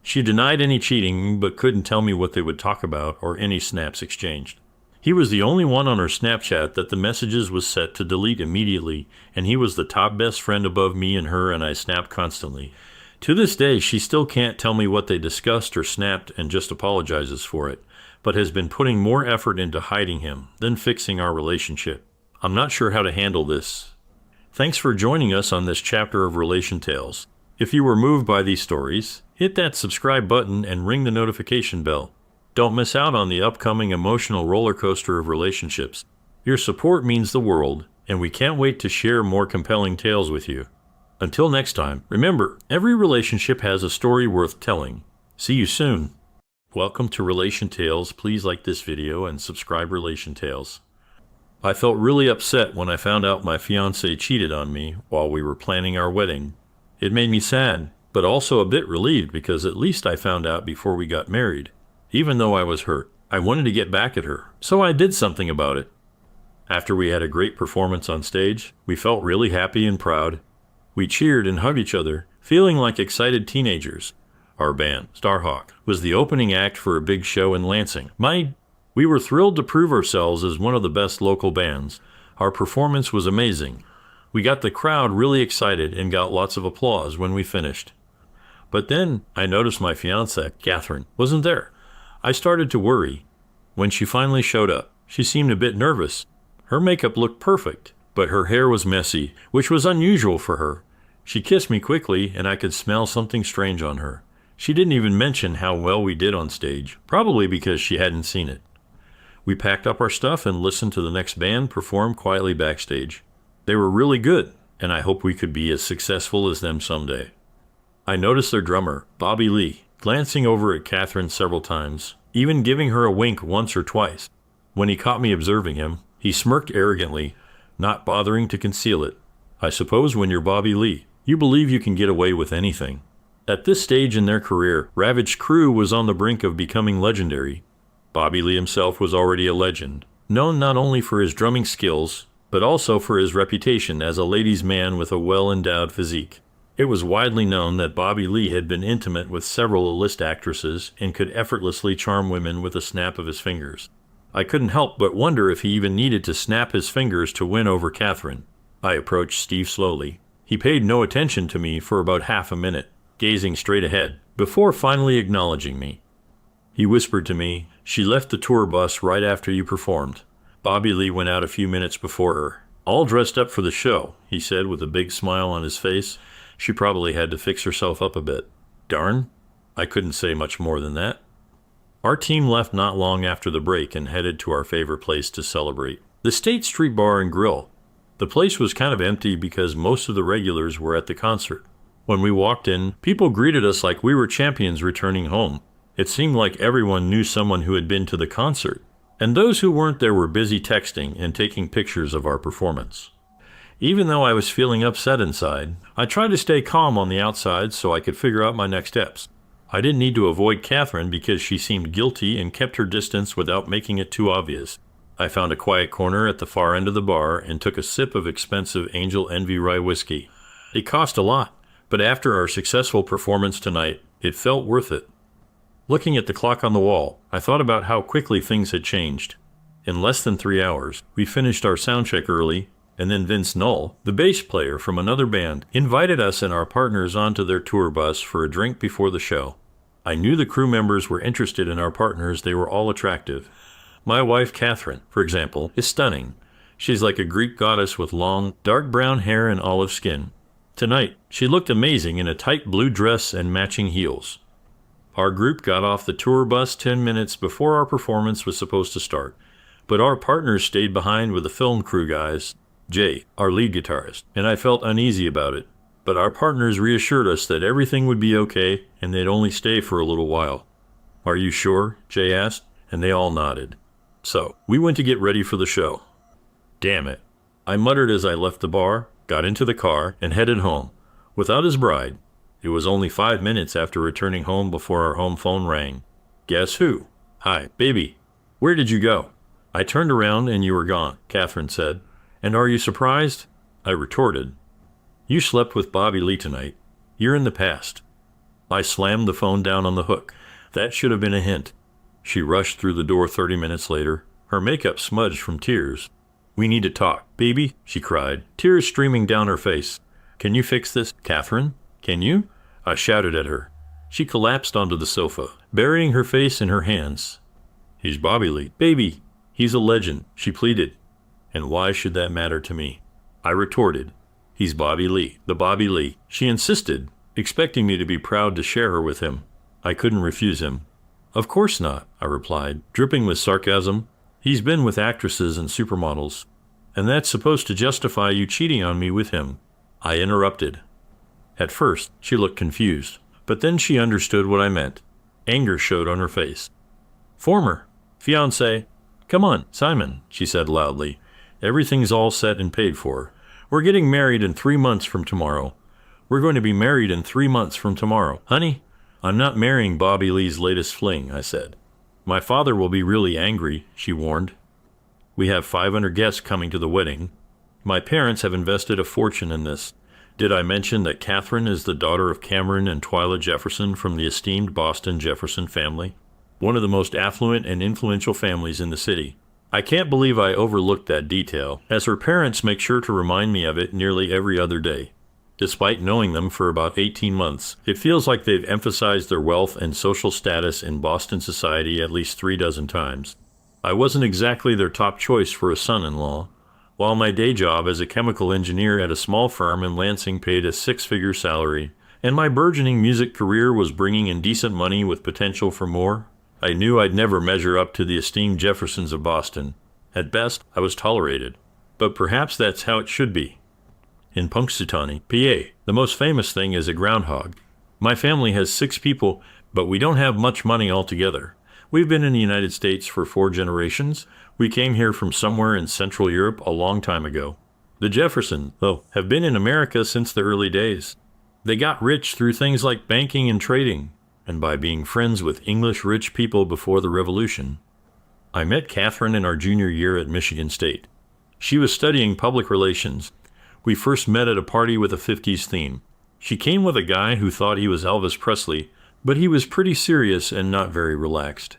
She denied any cheating, but couldn't tell me what they would talk about or any snaps exchanged. He was the only one on her Snapchat that the messages was set to delete immediately, and he was the top best friend above me and her, and I snapped constantly. To this day, she still can't tell me what they discussed or snapped and just apologizes for it, but has been putting more effort into hiding him than fixing our relationship. I'm not sure how to handle this. Thanks for joining us on this chapter of Relation Tales. If you were moved by these stories, hit that subscribe button and ring the notification bell. Don't miss out on the upcoming emotional roller coaster of relationships. Your support means the world, and we can't wait to share more compelling tales with you. Until next time, remember, every relationship has a story worth telling. See you soon. Welcome to Relation Tales. Please like this video and subscribe Relation Tales. I felt really upset when I found out my fiancé cheated on me while we were planning our wedding. It made me sad, but also a bit relieved because at least I found out before we got married. Even though I was hurt, I wanted to get back at her, so I did something about it. After we had a great performance on stage, we felt really happy and proud. We cheered and hugged each other, feeling like excited teenagers. Our band, Starhawk, was the opening act for a big show in Lansing. We were thrilled to prove ourselves as one of the best local bands. Our performance was amazing. We got the crowd really excited and got lots of applause when we finished. But then I noticed my fiancée, Catherine, wasn't there. I started to worry. When she finally showed up, she seemed a bit nervous. Her makeup looked perfect, but her hair was messy, which was unusual for her. She kissed me quickly, and I could smell something strange on her. She didn't even mention how well we did on stage, probably because she hadn't seen it. We packed up our stuff and listened to the next band perform quietly backstage. They were really good, and I hope we could be as successful as them someday. I noticed their drummer, Bobby Lee, glancing over at Catherine several times, even giving her a wink once or twice. When he caught me observing him, he smirked arrogantly, not bothering to conceal it. I suppose when you're Bobby Lee, you believe you can get away with anything. At this stage in their career, Ravaged Crew was on the brink of becoming legendary. Bobby Lee himself was already a legend, known not only for his drumming skills, but also for his reputation as a ladies' man with a well-endowed physique. It was widely known that Bobby Lee had been intimate with several A-list actresses and could effortlessly charm women with a snap of his fingers. I couldn't help but wonder if he even needed to snap his fingers to win over Catherine. I approached Steve slowly. He paid no attention to me for about half a minute, gazing straight ahead, before finally acknowledging me. He whispered to me, "She left the tour bus right after you performed. Bobby Lee went out a few minutes before her. All dressed up for the show," he said with a big smile on his face. "She probably had to fix herself up a bit." Darn, I couldn't say much more than that. Our team left not long after the break and headed to our favorite place to celebrate, the State Street Bar and Grill. The place was kind of empty because most of the regulars were at the concert. When we walked in, people greeted us like we were champions returning home. It seemed like everyone knew someone who had been to the concert, and those who weren't there were busy texting and taking pictures of our performance. Even though I was feeling upset inside, I tried to stay calm on the outside so I could figure out my next steps. I didn't need to avoid Catherine because she seemed guilty and kept her distance without making it too obvious. I found a quiet corner at the far end of the bar and took a sip of expensive Angel Envy rye whiskey. It cost a lot, but after our successful performance tonight, it felt worth it. Looking at the clock on the wall, I thought about how quickly things had changed. In less than 3 hours, we finished our soundcheck early, and then Vince Null, the bass player from another band, invited us and our partners onto their tour bus for a drink before the show. I knew the crew members were interested in our partners. They were all attractive. My wife, Catherine, for example, is stunning. She's like a Greek goddess with long, dark brown hair and olive skin. Tonight, she looked amazing in a tight blue dress and matching heels. Our group got off the tour bus 10 minutes before our performance was supposed to start, but our partners stayed behind with the film crew guys, Jay, our lead guitarist, and I felt uneasy about it. But our partners reassured us that everything would be okay and they'd only stay for a little while. "Are you sure?" Jay asked, and they all nodded. So, we went to get ready for the show. "Damn it," I muttered as I left the bar, got into the car, and headed home, without his bride. It was only 5 minutes after returning home before our home phone rang. "Guess who?" "Hi, baby. Where did you go?" "I turned around and you were gone," Catherine said. "And are you surprised?" I retorted. "You slept with Bobby Lee tonight. You're in the past." I slammed the phone down on the hook. That should have been a hint. She rushed through the door 30 minutes later, her makeup smudged from tears. "We need to talk, baby," she cried, tears streaming down her face. "Can you fix this, Catherine? Can you?" I shouted at her. She collapsed onto the sofa, burying her face in her hands. "He's Bobby Lee, baby. He's a legend," she pleaded. "And why should that matter to me?" I retorted. "He's Bobby Lee, the Bobby Lee," she insisted, expecting me to be proud to share her with him. I couldn't refuse him. "Of course not," I replied, dripping with sarcasm. "He's been with actresses and supermodels, and that's supposed to justify you cheating on me with him." I interrupted. At first, she looked confused, but then she understood what I meant. Anger showed on her face. "Former fiancé. Come on, Simon," she said loudly. "Everything's all set and paid for. We're getting married in 3 months from tomorrow. We're going to be married in 3 months from tomorrow. Honey, I'm not marrying Bobby Lee's latest fling," I said. "My father will be really angry," she warned. "We have 500 guests coming to the wedding. My parents have invested a fortune in this. Did I mention that Catherine is the daughter of Cameron and Twyla Jefferson from the esteemed Boston Jefferson family? One of the most affluent and influential families in the city. I can't believe I overlooked that detail, as her parents make sure to remind me of it nearly every other day. Despite knowing them for about 18 months, it feels like they've emphasized their wealth and social status in Boston society at least 36 times. I wasn't exactly their top choice for a son-in-law. While my day job as a chemical engineer at a small firm in Lansing paid a 6-figure salary, and my burgeoning music career was bringing in decent money with potential for more, I knew I'd never measure up to the esteemed Jeffersons of Boston. At best, I was tolerated. But perhaps that's how it should be. In Punxsutawney, PA, the most famous thing is a groundhog. My family has 6 people, but we don't have much money altogether. We've been in the United States for 4 generations. We came here from somewhere in Central Europe a long time ago. The Jeffersons, though, have been in America since the early days. They got rich through things like banking and trading, and by being friends with English rich people before the Revolution. I met Catherine in our junior year at Michigan State. She was studying public relations. We first met at a party with a 50s theme. She came with a guy who thought he was Elvis Presley, but he was pretty serious and not very relaxed.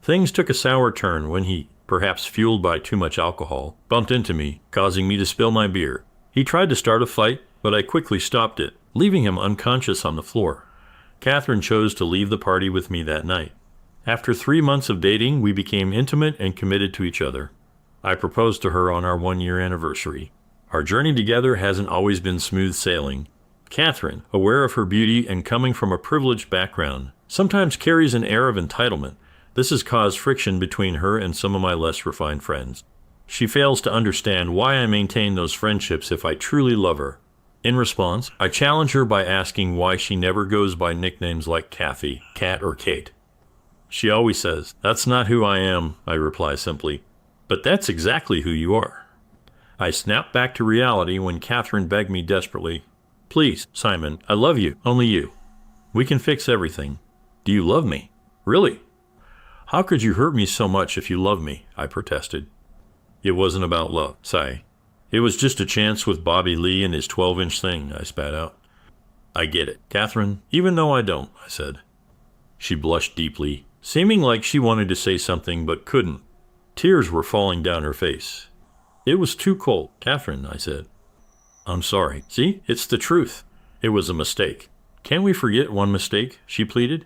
Things took a sour turn when he, perhaps fueled by too much alcohol, bumped into me, causing me to spill my beer. He tried to start a fight, but I quickly stopped it, leaving him unconscious on the floor. Catherine chose to leave the party with me that night. After 3 months of dating, we became intimate and committed to each other. I proposed to her on our 1-year anniversary. Our journey together hasn't always been smooth sailing. Catherine, aware of her beauty and coming from a privileged background, sometimes carries an air of entitlement. This has caused friction between her and some of my less refined friends. She fails to understand why I maintain those friendships if I truly love her. In response, I challenge her by asking why she never goes by nicknames like Kathy, Kat, or Kate. She always says, "That's not who I am," I reply simply. "But that's exactly who you are." I snap back to reality when Catherine begged me desperately, "Please, Simon, I love you, only you. We can fix everything. Do you love me? Really?" "How could you hurt me so much if you love me?" I protested. "It wasn't about love, Sai. It was just a chance with Bobby Lee and his 12-inch thing," I spat out. "I get it, Catherine, even though I don't," I said. She blushed deeply, seeming like she wanted to say something but couldn't. Tears were falling down her face. "It was too cold, Catherine," I said. "I'm sorry. See, it's the truth. It was a mistake. Can't we forget one mistake?" she pleaded.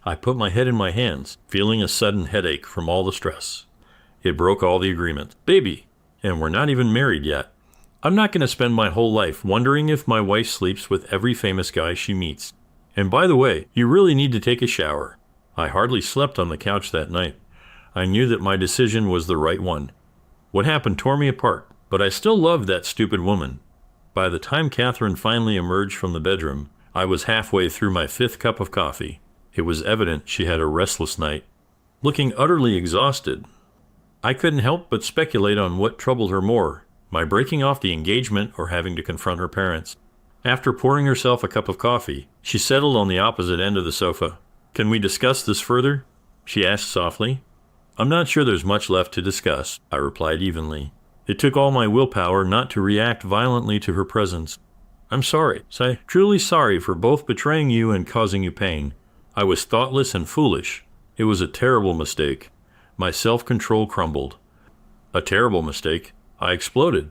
I put my head in my hands, feeling a sudden headache from all the stress. It broke all the agreement. Baby, and we're not even married yet. I'm not going to spend my whole life wondering if my wife sleeps with every famous guy she meets. And by the way, you really need to take a shower. I hardly slept on the couch that night. I knew that my decision was the right one. What happened tore me apart, but I still loved that stupid woman. By the time Catherine finally emerged from the bedroom, I was halfway through my 5th cup of coffee. It was evident she had a restless night, looking utterly exhausted. I couldn't help but speculate on what troubled her more, my breaking off the engagement or having to confront her parents. After pouring herself a cup of coffee, she settled on the opposite end of the sofa. "Can we discuss this further?" she asked softly. "I'm not sure there's much left to discuss," I replied evenly. It took all my willpower not to react violently to her presence. "I'm sorry, Say, truly sorry for both betraying you and causing you pain. I was thoughtless and foolish. It was a terrible mistake." My self-control crumbled. "A terrible mistake?" I exploded.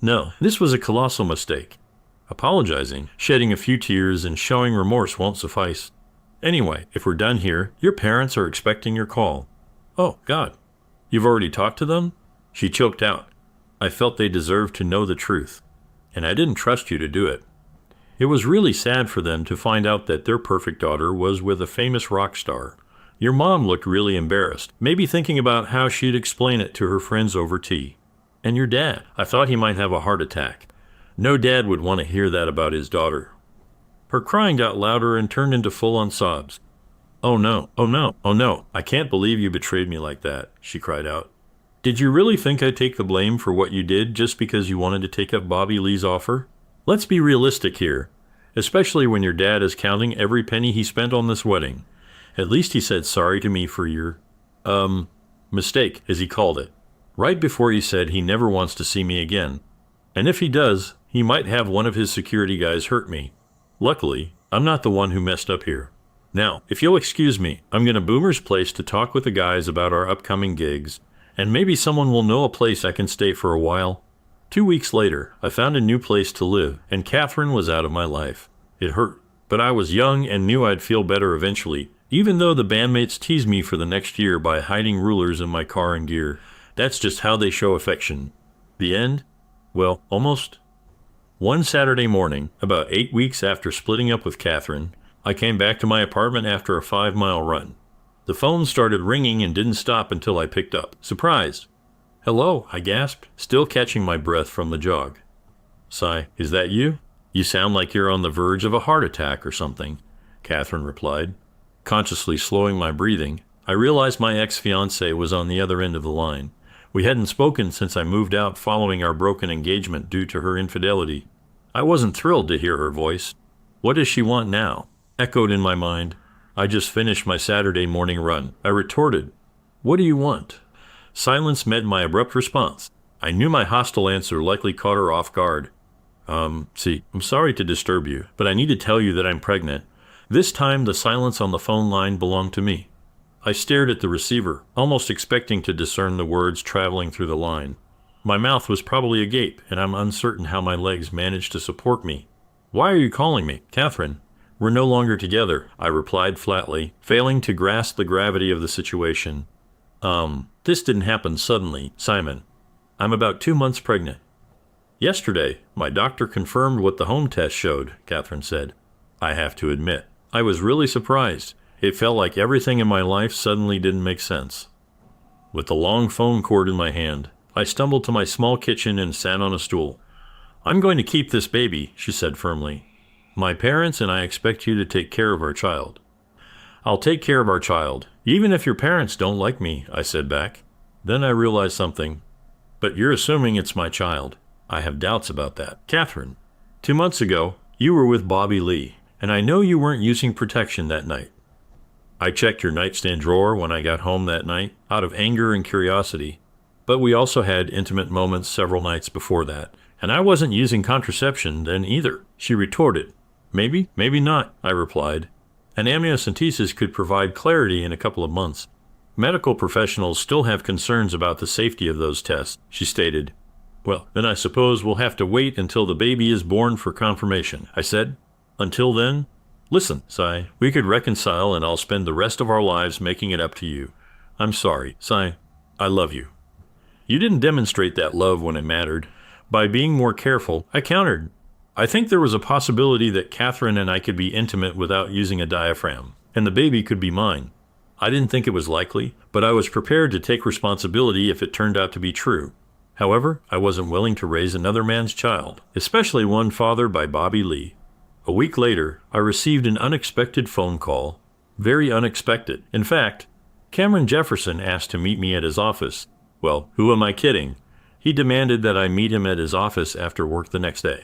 "No, this was a colossal mistake. Apologizing, shedding a few tears, and showing remorse won't suffice. Anyway, if we're done here, your parents are expecting your call." "Oh, God. You've already talked to them?" She choked out. I felt they deserved to know the truth, and I didn't trust you to do it. It was really sad for them to find out that their perfect daughter was with a famous rock star. Your mom looked really embarrassed, maybe thinking about how she'd explain it to her friends over tea. And your dad, I thought he might have a heart attack. No dad would want to hear that about his daughter. Her crying got louder and turned into full-on sobs. "Oh no, oh no, oh no, I can't believe you betrayed me like that," she cried out. "Did you really think I'd take the blame for what you did just because you wanted to take up Bobby Lee's offer? Let's be realistic here, especially when your dad is counting every penny he spent on this wedding. At least he said sorry to me for your, mistake, as he called it, right before he said he never wants to see me again. And if he does, he might have one of his security guys hurt me. Luckily, I'm not the one who messed up here. Now, if you'll excuse me, I'm going to Boomer's place to talk with the guys about our upcoming gigs, and maybe someone will know a place I can stay for a while." 2 weeks later, I found a new place to live, and Catherine was out of my life. It hurt, but I was young and knew I'd feel better eventually, even though the bandmates teased me for the next year by hiding rulers in my car and gear. That's just how they show affection. The end? Well, almost. One Saturday morning, about 8 weeks after splitting up with Catherine, I came back to my apartment after a 5-mile run. The phone started ringing and didn't stop until I picked up, surprised. "Hello," I gasped, still catching my breath from the jog. "Sai, is that you? You sound like you're on the verge of a heart attack or something," Catherine replied. Consciously slowing my breathing, I realized my ex-fiancée was on the other end of the line. We hadn't spoken since I moved out following our broken engagement due to her infidelity. I wasn't thrilled to hear her voice. "What does she want now?" echoed in my mind. "I just finished my Saturday morning run," I retorted. "What do you want?" Silence met my abrupt response. I knew my hostile answer likely caught her off guard. See, I'm sorry to disturb you, but I need to tell you that I'm pregnant." This time, the silence on the phone line belonged to me. I stared at the receiver, almost expecting to discern the words traveling through the line. My mouth was probably agape, and I'm uncertain how my legs managed to support me. "Why are you calling me, Catherine?" "We're no longer together," I replied flatly, failing to grasp the gravity of the situation. This didn't happen suddenly, Simon. I'm about 2 months pregnant." "Yesterday, my doctor confirmed what the home test showed," Catherine said. I have to admit, I was really surprised. It felt like everything in my life suddenly didn't make sense. With the long phone cord in my hand, I stumbled to my small kitchen and sat on a stool. I'm going to keep this baby, she said firmly. My parents and I expect you to take care of our child. I'll take care of our child, even if your parents don't like me, I said back. Then I realized something. But you're assuming it's my child. I have doubts about that. Catherine, 2 months ago, you were with Bobby Lee, and I know you weren't using protection that night. I checked your nightstand drawer when I got home that night, out of anger and curiosity. But we also had intimate moments several nights before that, and I wasn't using contraception then either, she retorted. Maybe, maybe not, I replied. An amniocentesis could provide clarity in a couple of months. Medical professionals still have concerns about the safety of those tests, she stated. Well, then I suppose we'll have to wait until the baby is born for confirmation, I said. Until then, listen, Cy, we could reconcile and I'll spend the rest of our lives making it up to you. I'm sorry, Cy, I love you. You didn't demonstrate that love when it mattered. By being more careful, I countered. I think there was a possibility that Catherine and I could be intimate without using a diaphragm, and the baby could be mine. I didn't think it was likely, but I was prepared to take responsibility if it turned out to be true. However, I wasn't willing to raise another man's child, especially one fathered by Bobby Lee. A week later, I received an unexpected phone call. Very unexpected. In fact, Cameron Jefferson asked to meet me at his office. Well, who am I kidding? He demanded that I meet him at his office after work the next day.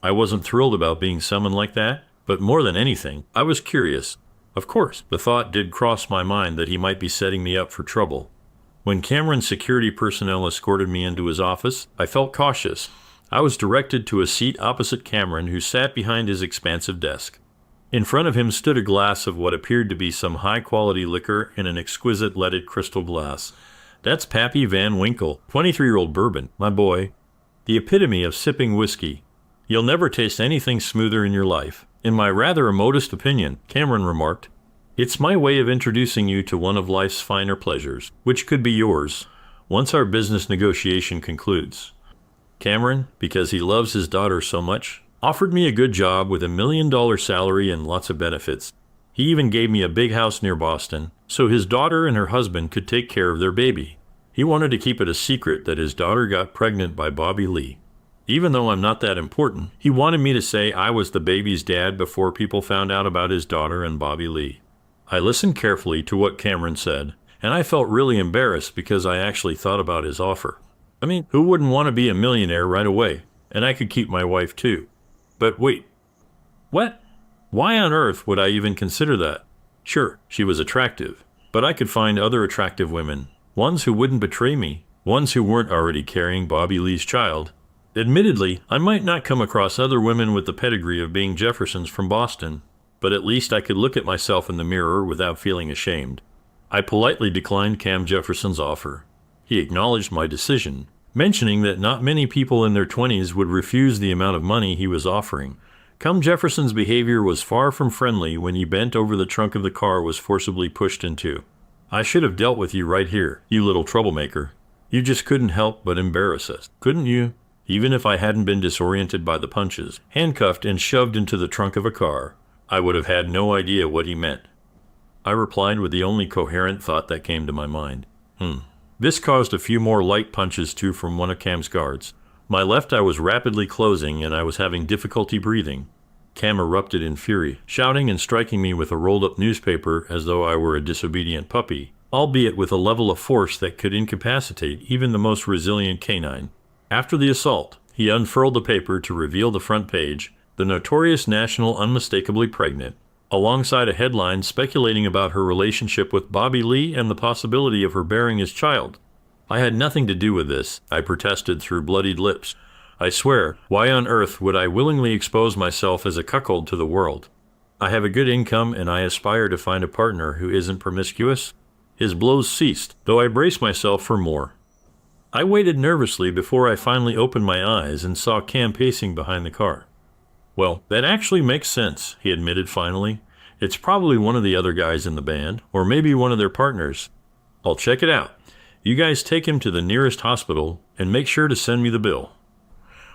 I wasn't thrilled about being summoned like that, but more than anything, I was curious. Of course, the thought did cross my mind that he might be setting me up for trouble. When Cameron's security personnel escorted me into his office, I felt cautious. I was directed to a seat opposite Cameron, who sat behind his expansive desk. In front of him stood a glass of what appeared to be some high-quality liquor in an exquisite leaded crystal glass. That's Pappy Van Winkle, 23-year-old bourbon, my boy. The epitome of sipping whiskey. You'll never taste anything smoother in your life. In my rather modest opinion, Cameron remarked, it's my way of introducing you to one of life's finer pleasures, which could be yours, once our business negotiation concludes. Cameron, because he loves his daughter so much, offered me a good job with $1 million salary and lots of benefits. He even gave me a big house near Boston, so his daughter and her husband could take care of their baby. He wanted to keep it a secret that his daughter got pregnant by Bobby Lee. Even though I'm not that important, he wanted me to say I was the baby's dad before people found out about his daughter and Bobby Lee. I listened carefully to what Cameron said, and I felt really embarrassed because I actually thought about his offer. I mean, who wouldn't want to be a millionaire right away? And I could keep my wife too. But wait. What? Why on earth would I even consider that? Sure, she was attractive, but I could find other attractive women, ones who wouldn't betray me, ones who weren't already carrying Bobby Lee's child. Admittedly, I might not come across other women with the pedigree of being Jeffersons from Boston, but at least I could look at myself in the mirror without feeling ashamed. I politely declined Cam Jefferson's offer. He acknowledged my decision, mentioning that not many people in their 20s would refuse the amount of money he was offering. Cam Jefferson's behavior was far from friendly when he bent over the trunk of the car was forcibly pushed into. I should have dealt with you right here, you little troublemaker. You just couldn't help but embarrass us, couldn't you? Even if I hadn't been disoriented by the punches, handcuffed and shoved into the trunk of a car, I would have had no idea what he meant. I replied with the only coherent thought that came to my mind. This caused a few more light punches too from one of Cam's guards. My left eye was rapidly closing and I was having difficulty breathing. Cam erupted in fury, shouting and striking me with a rolled-up newspaper as though I were a disobedient puppy, albeit with a level of force that could incapacitate even the most resilient canine. After the assault, he unfurled the paper to reveal the front page, the notorious National Unmistakably Pregnant, alongside a headline speculating about her relationship with Bobby Lee and the possibility of her bearing his child. I had nothing to do with this, I protested through bloodied lips. I swear, why on earth would I willingly expose myself as a cuckold to the world? I have a good income and I aspire to find a partner who isn't promiscuous. His blows ceased, though I braced myself for more. I waited nervously before I finally opened my eyes and saw Cam pacing behind the car. Well, that actually makes sense, he admitted finally. It's probably one of the other guys in the band, or maybe one of their partners. I'll check it out. You guys take him to the nearest hospital and make sure to send me the bill.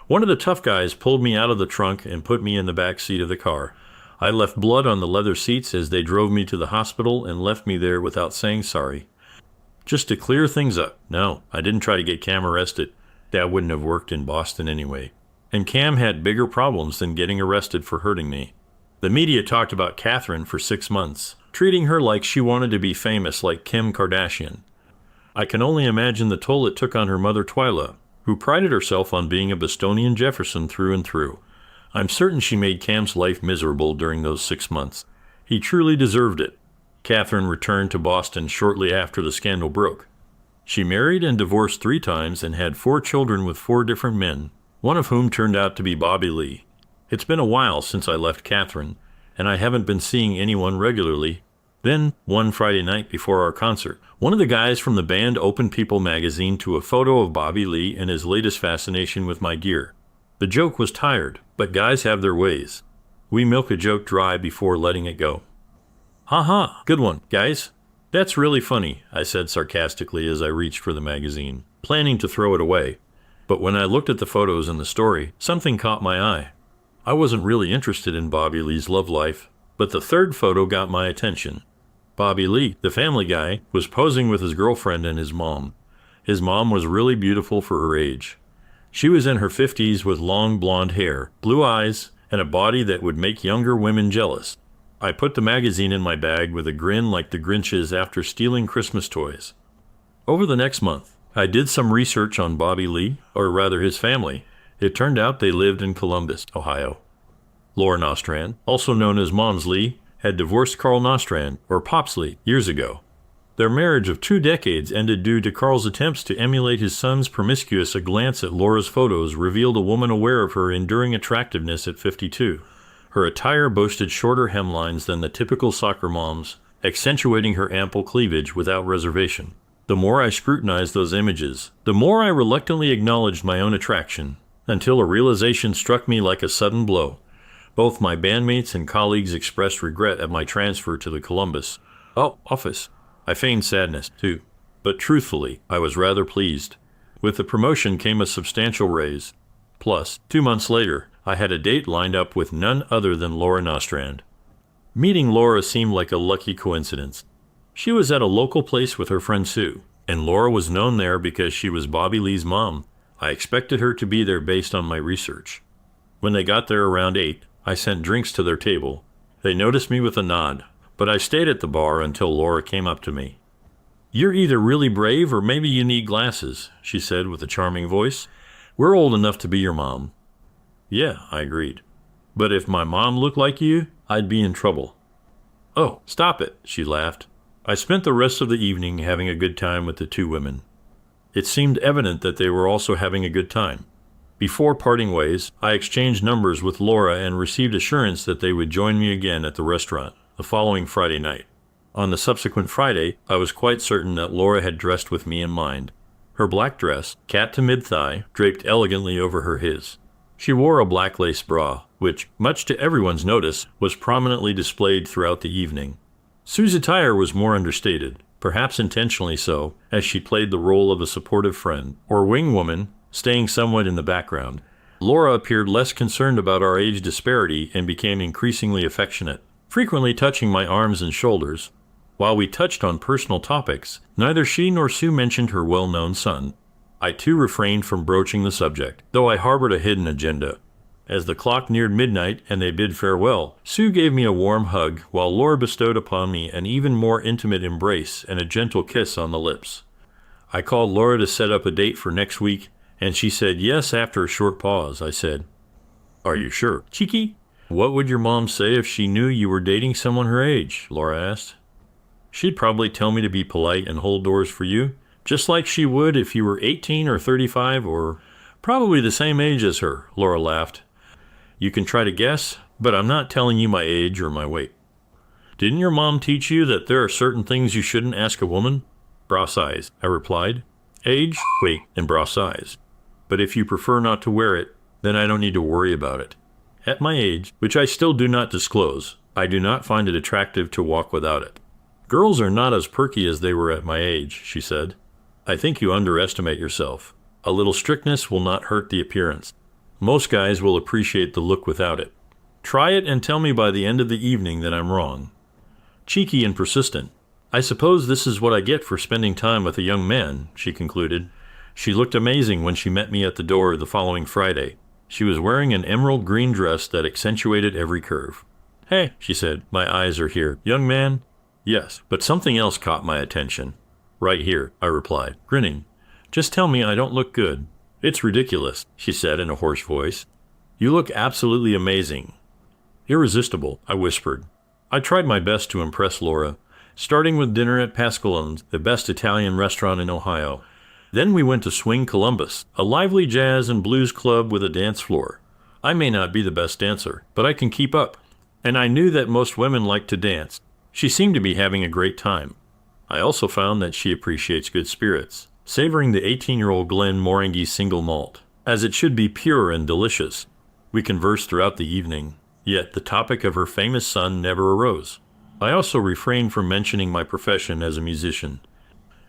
One of the tough guys pulled me out of the trunk and put me in the back seat of the car. I left blood on the leather seats as they drove me to the hospital and left me there without saying sorry. Just to clear things up, no, I didn't try to get Cam arrested. That wouldn't have worked in Boston anyway. and Cam had bigger problems than getting arrested for hurting me. The media talked about Catherine for 6 months, treating her like she wanted to be famous like Kim Kardashian. I can only imagine the toll it took on her mother Twyla, who prided herself on being a Bostonian Jefferson through and through. I'm certain she made Cam's life miserable during those 6 months. He truly deserved it. Catherine returned to Boston shortly after the scandal broke. She married and divorced 3 times and had 4 children with 4 different men, one of whom turned out to be Bobby Lee. It's been a while since I left Catherine, and I haven't been seeing anyone regularly. Then, one Friday night before our concert, one of the guys from the band opened People magazine to a photo of Bobby Lee and his latest fascination with my gear. The joke was tired, but guys have their ways. We milk a joke dry before letting it go. "Ha ha, good one, guys. That's really funny," I said sarcastically as I reached for the magazine, planning to throw it away. But when I looked at the photos in the story, something caught my eye. I wasn't really interested in Bobby Lee's love life, but the 3rd photo got my attention. Bobby Lee, the Family Guy, was posing with his girlfriend and his mom. His mom was really beautiful for her age. She was in her 50s with long blonde hair, blue eyes, and a body that would make younger women jealous. I put the magazine in my bag with a grin like the Grinch's after stealing Christmas toys. Over the next month, I did some research on Bobby Lee, or rather his family. It turned out they lived in Columbus, Ohio. Laura Nostrand, also known as Mons Lee, had divorced Carl Nostrand, or Pops Lee, years ago. Their marriage of 2 decades ended due to Carl's attempts to emulate his son's promiscuous. A glance at Laura's photos revealed a woman aware of her enduring attractiveness at 52. Her attire boasted shorter hemlines than the typical soccer mom's, accentuating her ample cleavage without reservation. The more I scrutinized those images, the more I reluctantly acknowledged my own attraction, until a realization struck me like a sudden blow. Both my bandmates and colleagues expressed regret at my transfer to the Columbus office. I feigned sadness, too. But truthfully, I was rather pleased. With the promotion came a substantial raise. Plus, 2 months later, I had a date lined up with none other than Laura Nostrand. Meeting Laura seemed like a lucky coincidence. She was at a local place with her friend Sue, and Laura was known there because she was Bobby Lee's mom. I expected her to be there based on my research. When they got there around 8, I sent drinks to their table. They noticed me with a nod, but I stayed at the bar until Laura came up to me. "You're either really brave or maybe you need glasses," she said with a charming voice. "We're old enough to be your mom." "Yeah," I agreed. "But if my mom looked like you, I'd be in trouble." "Oh, stop it," she laughed. I spent the rest of the evening having a good time with the 2 women. It seemed evident that they were also having a good time. Before parting ways, I exchanged numbers with Laura and received assurance that they would join me again at the restaurant the following Friday night. On the subsequent Friday, I was quite certain that Laura had dressed with me in mind. Her black dress, cat to mid-thigh, draped elegantly over her his. She wore a black lace bra, which, much to everyone's notice, was prominently displayed throughout the evening. Sue's attire was more understated, perhaps intentionally so, as she played the role of a supportive friend, or wing woman, staying somewhat in the background. Laura appeared less concerned about our age disparity and became increasingly affectionate, frequently touching my arms and shoulders. While we touched on personal topics, neither she nor Sue mentioned her well-known son. I too refrained from broaching the subject, though I harbored a hidden agenda. As the clock neared midnight and they bid farewell, Sue gave me a warm hug while Laura bestowed upon me an even more intimate embrace and a gentle kiss on the lips. I called Laura to set up a date for next week, and she said yes after a short pause. I said, "Are you sure, Cheeky?" "What would your mom say if she knew you were dating someone her age?" Laura asked. "She'd probably tell me to be polite and hold doors for you, just like she would if you were 18 or 35 or probably the same age as her," Laura laughed. "You can try to guess, but I'm not telling you my age or my weight." "Didn't your mom teach you that there are certain things you shouldn't ask a woman?" "Bra size," I replied. "Age, weight, and bra size. But if you prefer not to wear it, then I don't need to worry about it. At my age, which I still do not disclose, I do not find it attractive to walk without it." "Girls are not as perky as they were at my age," she said. "I think you underestimate yourself. A little strictness will not hurt the appearance. Most guys will appreciate the look without it. Try it and tell me by the end of the evening that I'm wrong." Cheeky and persistent. "I suppose this is what I get for spending time with a young man," she concluded. She looked amazing when she met me at the door the following Friday. She was wearing an emerald green dress that accentuated every curve. "Hey," she said, "my eyes are here. Young man?" "Yes, but something else caught my attention." "Right here," I replied, grinning. "Just tell me I don't look good." "It's ridiculous," she said in a hoarse voice. "You look absolutely amazing." "Irresistible," I whispered. I tried my best to impress Laura, starting with dinner at Pascalone's, the best Italian restaurant in Ohio. Then we went to Swing Columbus, a lively jazz and blues club with a dance floor. I may not be the best dancer, but I can keep up. And I knew that most women like to dance. She seemed to be having a great time. I also found that she appreciates good spirits, savoring the 18-year-old Glen Morangi single malt, as it should be pure and delicious. We conversed throughout the evening, yet the topic of her famous son never arose. I also refrained from mentioning my profession as a musician.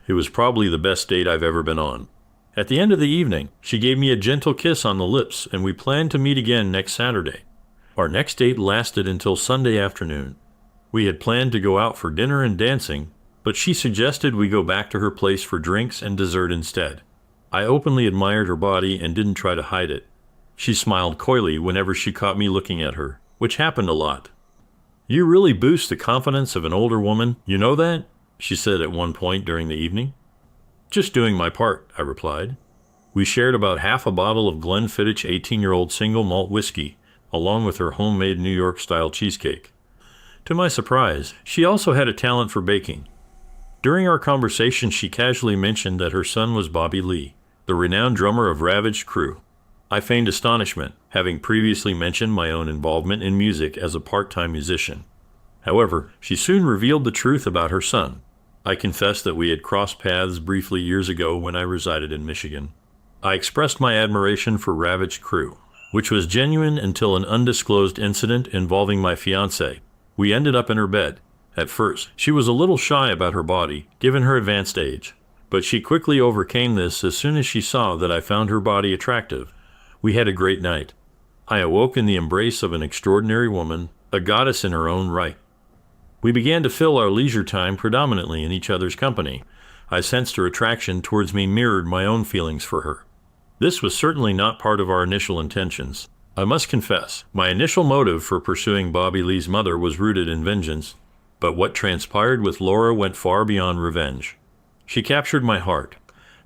It was probably the best date I've ever been on. At the end of the evening, she gave me a gentle kiss on the lips, and we planned to meet again next Saturday. Our next date lasted until Sunday afternoon. We had planned to go out for dinner and dancing, but she suggested we go back to her place for drinks and dessert instead. I openly admired her body and didn't try to hide it. She smiled coyly whenever she caught me looking at her, which happened a lot. "You really boost the confidence of an older woman, you know that?" she said at one point during the evening. "Just doing my part," I replied. We shared about half a bottle of Glenfiddich 18-year-old single malt whiskey, along with her homemade New York-style cheesecake. To my surprise, she also had a talent for baking. During our conversation, she casually mentioned that her son was Bobby Lee, the renowned drummer of Ravaged Crew. I feigned astonishment, having previously mentioned my own involvement in music as a part-time musician. However, she soon revealed the truth about her son. I confessed that we had crossed paths briefly years ago when I resided in Michigan. I expressed my admiration for Ravaged Crew, which was genuine until an undisclosed incident involving my fiancée. We ended up in her bed. At first, she was a little shy about her body, given her advanced age, but she quickly overcame this as soon as she saw that I found her body attractive. We had a great night. I awoke in the embrace of an extraordinary woman, a goddess in her own right. We began to fill our leisure time predominantly in each other's company. I sensed her attraction towards me mirrored my own feelings for her. This was certainly not part of our initial intentions. I must confess, my initial motive for pursuing Bobby Lee's mother was rooted in vengeance, but what transpired with Laura went far beyond revenge. She captured my heart.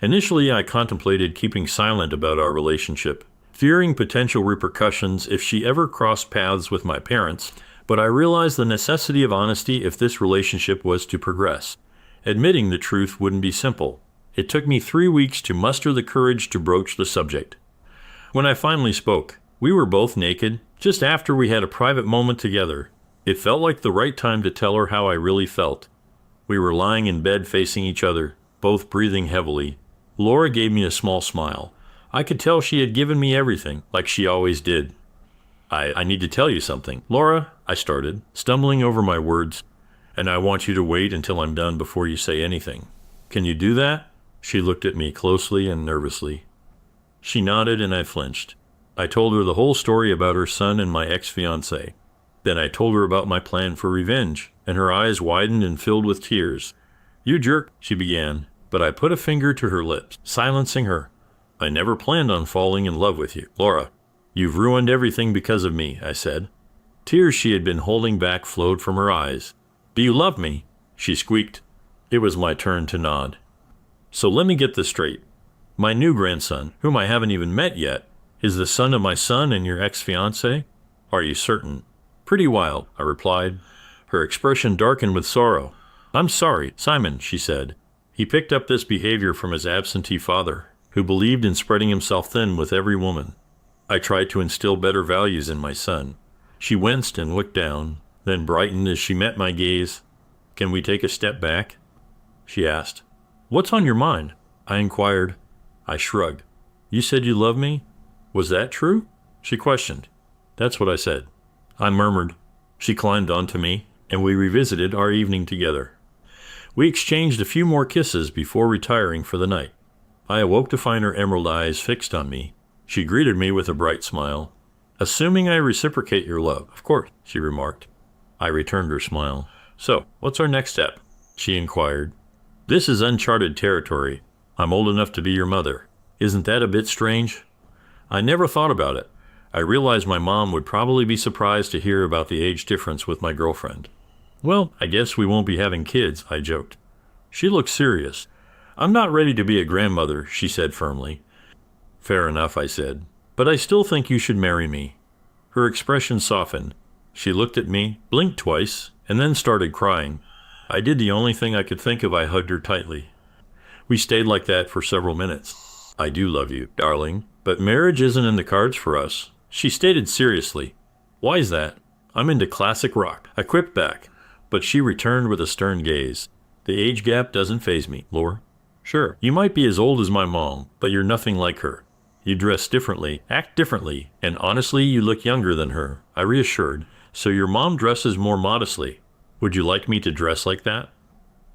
Initially, I contemplated keeping silent about our relationship, fearing potential repercussions if she ever crossed paths with my parents, but I realized the necessity of honesty if this relationship was to progress. Admitting the truth wouldn't be simple. It took me 3 weeks to muster the courage to broach the subject. When I finally spoke, we were both naked, just after we had a private moment together. It felt like the right time to tell her how I really felt. We were lying in bed facing each other, both breathing heavily. Laura gave me a small smile. I could tell she had given me everything, like she always did. I need to tell you something. Laura, I started, stumbling over my words, and I want you to wait until I'm done before you say anything. Can you do that? She looked at me closely and nervously. She nodded and I flinched. I told her the whole story about her son and my ex-fiancé. Then I told her about my plan for revenge, and her eyes widened and filled with tears. "You jerk," she began, but I put a finger to her lips, silencing her. "I never planned on falling in love with you, Laura. You've ruined everything because of me," I said. Tears she had been holding back flowed from her eyes. "Do you love me?" she squeaked. It was my turn to nod. "So let me get this straight. My new grandson, whom I haven't even met yet, is the son of my son and your ex-fiancé? Are you certain?" "Pretty wild," I replied. Her expression darkened with sorrow. "I'm sorry, Simon," she said. He picked up this behavior from his absentee father, who believed in spreading himself thin with every woman. I tried to instill better values in my son. She winced and looked down, then brightened as she met my gaze. "Can we take a step back?" she asked. "What's on your mind?" I inquired. I shrugged. "You said you loved me? Was that true?" she questioned. "That's what I said." I murmured. She climbed onto me, and we revisited our evening together. We exchanged a few more kisses before retiring for the night. I awoke to find her emerald eyes fixed on me. She greeted me with a bright smile. "Assuming I reciprocate your love, of course," she remarked. I returned her smile. "So, what's our next step?" she inquired. "This is uncharted territory. I'm old enough to be your mother. Isn't that a bit strange?" "I never thought about it. I realized my mom would probably be surprised to hear about the age difference with my girlfriend. Well, I guess we won't be having kids, I joked. She looked serious. I'm not ready to be a grandmother, she said firmly. Fair enough, I said, but I still think you should marry me. Her expression softened. She looked at me, blinked twice, and then started crying. I did the only thing I could think of. I hugged her tightly. We stayed like that for several minutes. I do love you, darling, but marriage isn't in the cards for us, she stated seriously. Why's that? I'm into classic rock, I quipped back, but she returned with a stern gaze. The age gap doesn't faze me, Laura. Sure, you might be as old as my mom, but you're nothing like her. You dress differently, act differently, and honestly, you look younger than her, I reassured. So your mom dresses more modestly. Would you like me to dress like that?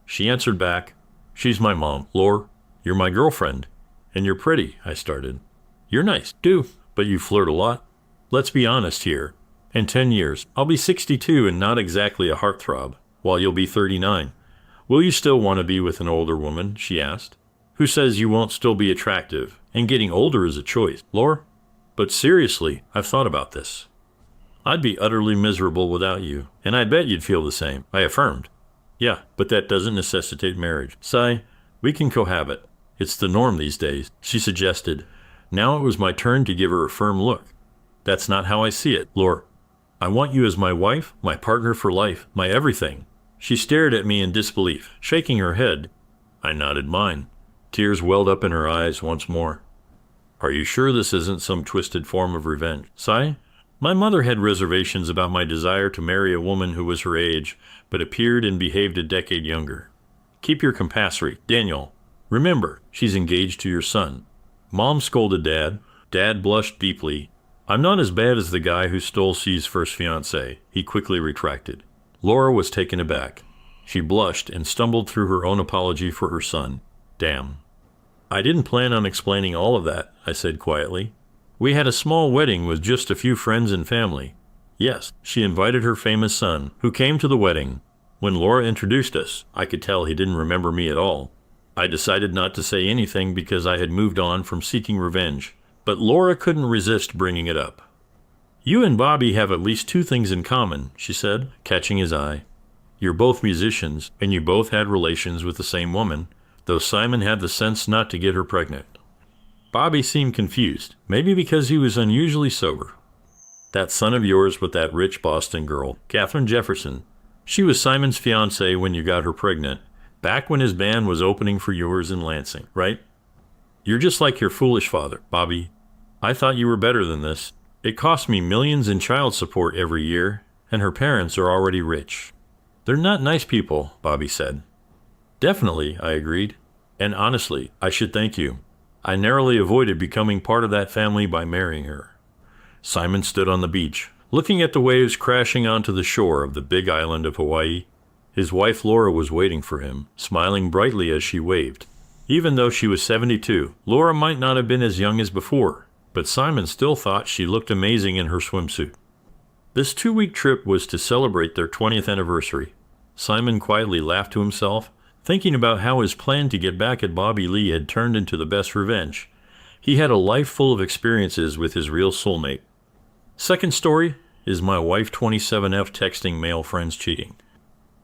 She answered back, she's my mom, Laura. You're my girlfriend. And you're pretty, I started. You're nice, too, but you flirt a lot. Let's be honest here. In 10 years, I'll be 62 and not exactly a heartthrob, while you'll be 39. Will you still want to be with an older woman, she asked. Who says you won't still be attractive? And getting older is a choice, Laura. But seriously, I've thought about this. I'd be utterly miserable without you, and I bet you'd feel the same, I affirmed. Yeah, but that doesn't necessitate marriage. Sigh, we can cohabit. It's the norm these days, she suggested. Now it was my turn to give her a firm look. That's not how I see it, Laura. I want you as my wife, my partner for life, my everything. She stared at me in disbelief, shaking her head. I nodded mine. Tears welled up in her eyes once more. Are you sure this isn't some twisted form of revenge? Sigh? My mother had reservations about my desire to marry a woman who was her age, but appeared and behaved a decade younger. Keep your compassery, Daniel. Remember, she's engaged to your son. Mom scolded Dad. Dad blushed deeply. I'm not as bad as the guy who stole C's first fiancée, he quickly retracted. Laura was taken aback. She blushed and stumbled through her own apology for her son. Damn. I didn't plan on explaining all of that, I said quietly. We had a small wedding with just a few friends and family. Yes, she invited her famous son, who came to the wedding. When Laura introduced us, I could tell he didn't remember me at all. I decided not to say anything because I had moved on from seeking revenge, but Laura couldn't resist bringing it up. You and Bobby have at least two things in common, she said, catching his eye. You're both musicians, and you both had relations with the same woman, though Simon had the sense not to get her pregnant. Bobby seemed confused, maybe because he was unusually sober. That son of yours with that rich Boston girl, Katharine Jefferson. She was Simon's fiancée when you got her pregnant, back when his band was opening for yours in Lansing, right? You're just like your foolish father, Bobby. I thought you were better than this. It costs me millions in child support every year, and her parents are already rich. They're not nice people, Bobby said. Definitely, I agreed. And honestly, I should thank you. I narrowly avoided becoming part of that family by marrying her. Simon stood on the beach, looking at the waves crashing onto the shore of the big island of Hawaii. His wife Laura was waiting for him, smiling brightly as she waved. Even though she was 72, Laura might not have been as young as before, but Simon still thought she looked amazing in her swimsuit. This 2-week trip was to celebrate their 20th anniversary. Simon quietly laughed to himself, thinking about how his plan to get back at Bobby Lee had turned into the best revenge. He had a life full of experiences with his real soulmate. Second story is my wife 27F texting male friends cheating.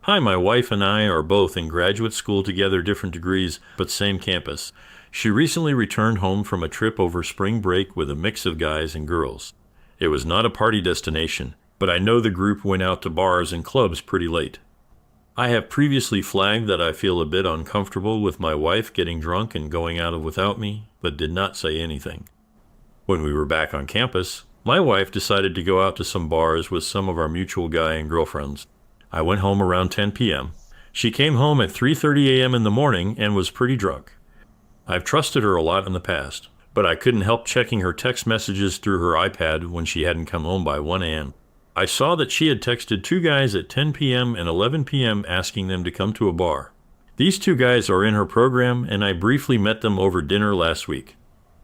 Hi, my wife and I are both in graduate school together, different degrees, but same campus. She recently returned home from a trip over spring break with a mix of guys and girls. It was not a party destination, but I know the group went out to bars and clubs pretty late. I have previously flagged that I feel a bit uncomfortable with my wife getting drunk and going out without me, but did not say anything. When we were back on campus, my wife decided to go out to some bars with some of our mutual guy and girlfriends. I went home around 10 p.m. She came home at 3:30 a.m. in the morning and was pretty drunk. I've trusted her a lot in the past, but I couldn't help checking her text messages through her iPad when she hadn't come home by 1 a.m. I saw that she had texted 2 guys at 10 p.m. and 11 p.m. asking them to come to a bar. These 2 guys are in her program, and I briefly met them over dinner last week.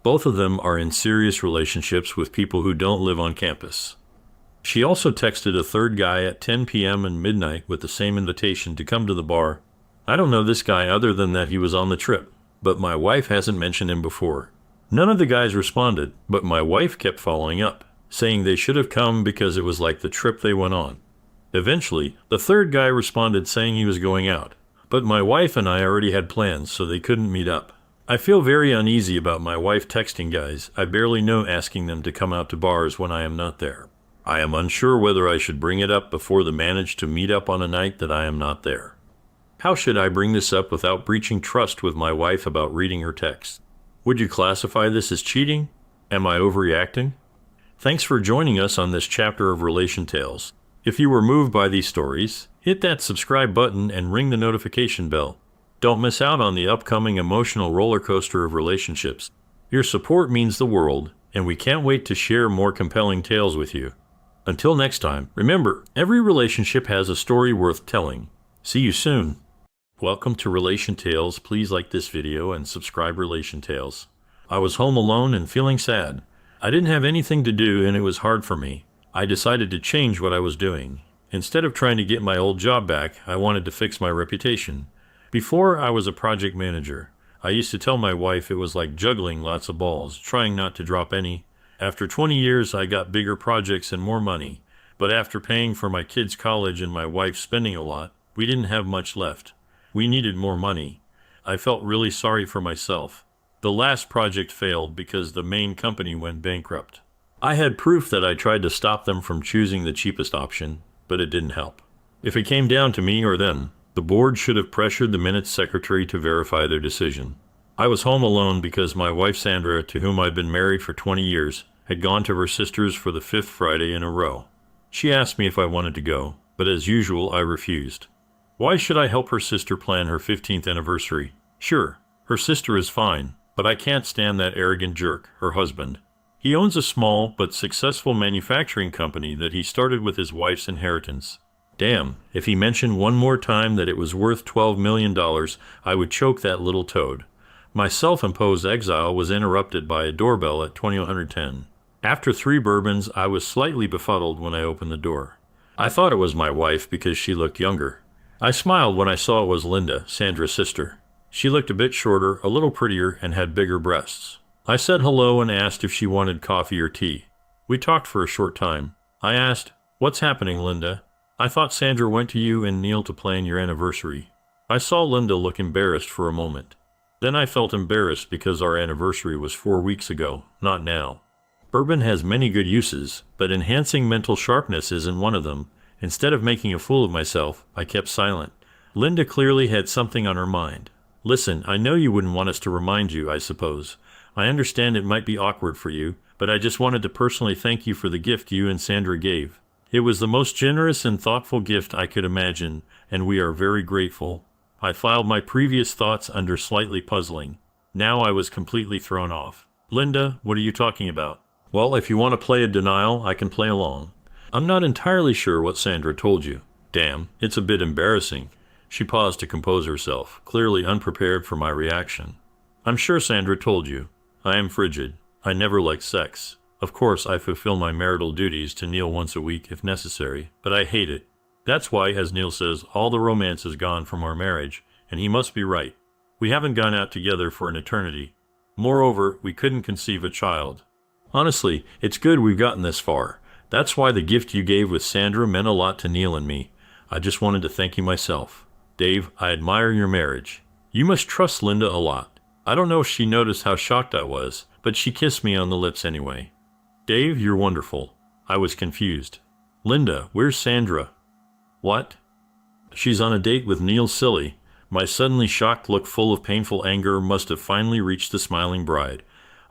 Both of them are in serious relationships with people who don't live on campus. She also texted a 3rd guy at 10 p.m. and midnight with the same invitation to come to the bar. I don't know this guy other than that he was on the trip, but my wife hasn't mentioned him before. None of the guys responded, but my wife kept following up. saying they should have come because it was like the trip they went on. Eventually, the third guy responded saying he was going out, but my wife and I already had plans, so they couldn't meet up. I feel very uneasy about my wife texting guys I barely know asking them to come out to bars when I am not there. I am unsure whether I should bring it up before they manage to meet up on a night that I am not there. How should I bring this up without breaching trust with my wife about reading her texts? Would you classify this as cheating? Am I overreacting? Thanks for joining us on this chapter of Relation Tales. If you were moved by these stories, hit that subscribe button and ring the notification bell. Don't miss out on the upcoming emotional roller coaster of relationships. Your support means the world, and we can't wait to share more compelling tales with you. Until next time, remember, every relationship has a story worth telling. See you soon. Welcome to Relation Tales. Please like this video and subscribe Relation Tales. I was home alone and feeling sad. I didn't have anything to do and it was hard for me. I decided to change what I was doing. Instead of trying to get my old job back, I wanted to fix my reputation. Before I was a project manager, I used to tell my wife it was like juggling lots of balls, trying not to drop any. After 20 years, I got bigger projects and more money. But after paying for my kids' college and my wife spending a lot, we didn't have much left. We needed more money. I felt really sorry for myself. The last project failed because the main company went bankrupt. I had proof that I tried to stop them from choosing the cheapest option, but it didn't help. If it came down to me or them, the board should have pressured the minutes secretary to verify their decision. I was home alone because my wife Sandra, to whom I'd been married for 20 years, had gone to her sister's for the 5th Friday in a row. She asked me if I wanted to go, but as usual I refused. Why should I help her sister plan her 15th anniversary? Sure, her sister is fine, but I can't stand that arrogant jerk, her husband. He owns a small but successful manufacturing company that he started with his wife's inheritance. Damn, if he mentioned one more time that it was worth $12 million, I would choke that little toad. My self-imposed exile was interrupted by a doorbell at 2110. After 3 bourbons, I was slightly befuddled when I opened the door. I thought it was my wife because she looked younger. I smiled when I saw it was Linda, Sandra's sister. She looked a bit shorter, a little prettier, and had bigger breasts. I said hello and asked if she wanted coffee or tea. We talked for a short time. I asked, "What's happening, Linda? I thought Sandra went to you and Neil to plan your anniversary." I saw Linda look embarrassed for a moment. Then I felt embarrassed because our anniversary was 4 weeks ago, not now. Bourbon has many good uses, but enhancing mental sharpness isn't one of them. Instead of making a fool of myself, I kept silent. Linda clearly had something on her mind. "Listen, I know you wouldn't want us to remind you, I suppose. I understand it might be awkward for you, but I just wanted to personally thank you for the gift you and Sandra gave. It was the most generous and thoughtful gift I could imagine, and we are very grateful." I filed my previous thoughts under slightly puzzling. Now I was completely thrown off. "Linda, what are you talking about?" "Well, if you want to play a denial, I can play along. I'm not entirely sure what Sandra told you." "Damn, it's a bit embarrassing." She paused to compose herself, clearly unprepared for my reaction. "I'm sure Sandra told you. I am frigid. I never liked sex. Of course, I fulfill my marital duties to Neil once a week if necessary, but I hate it. That's why, as Neil says, all the romance is gone from our marriage, and he must be right. We haven't gone out together for an eternity. Moreover, we couldn't conceive a child. Honestly, it's good we've gotten this far. That's why the gift you gave with Sandra meant a lot to Neil and me. I just wanted to thank you myself. Dave, I admire your marriage. You must trust Linda a lot." I don't know if she noticed how shocked I was, but she kissed me on the lips anyway. "Dave, you're wonderful." I was confused. "Linda, where's Sandra?" "What?" "She's on a date with Neil Silly." My suddenly shocked look full of painful anger must have finally reached the smiling bride.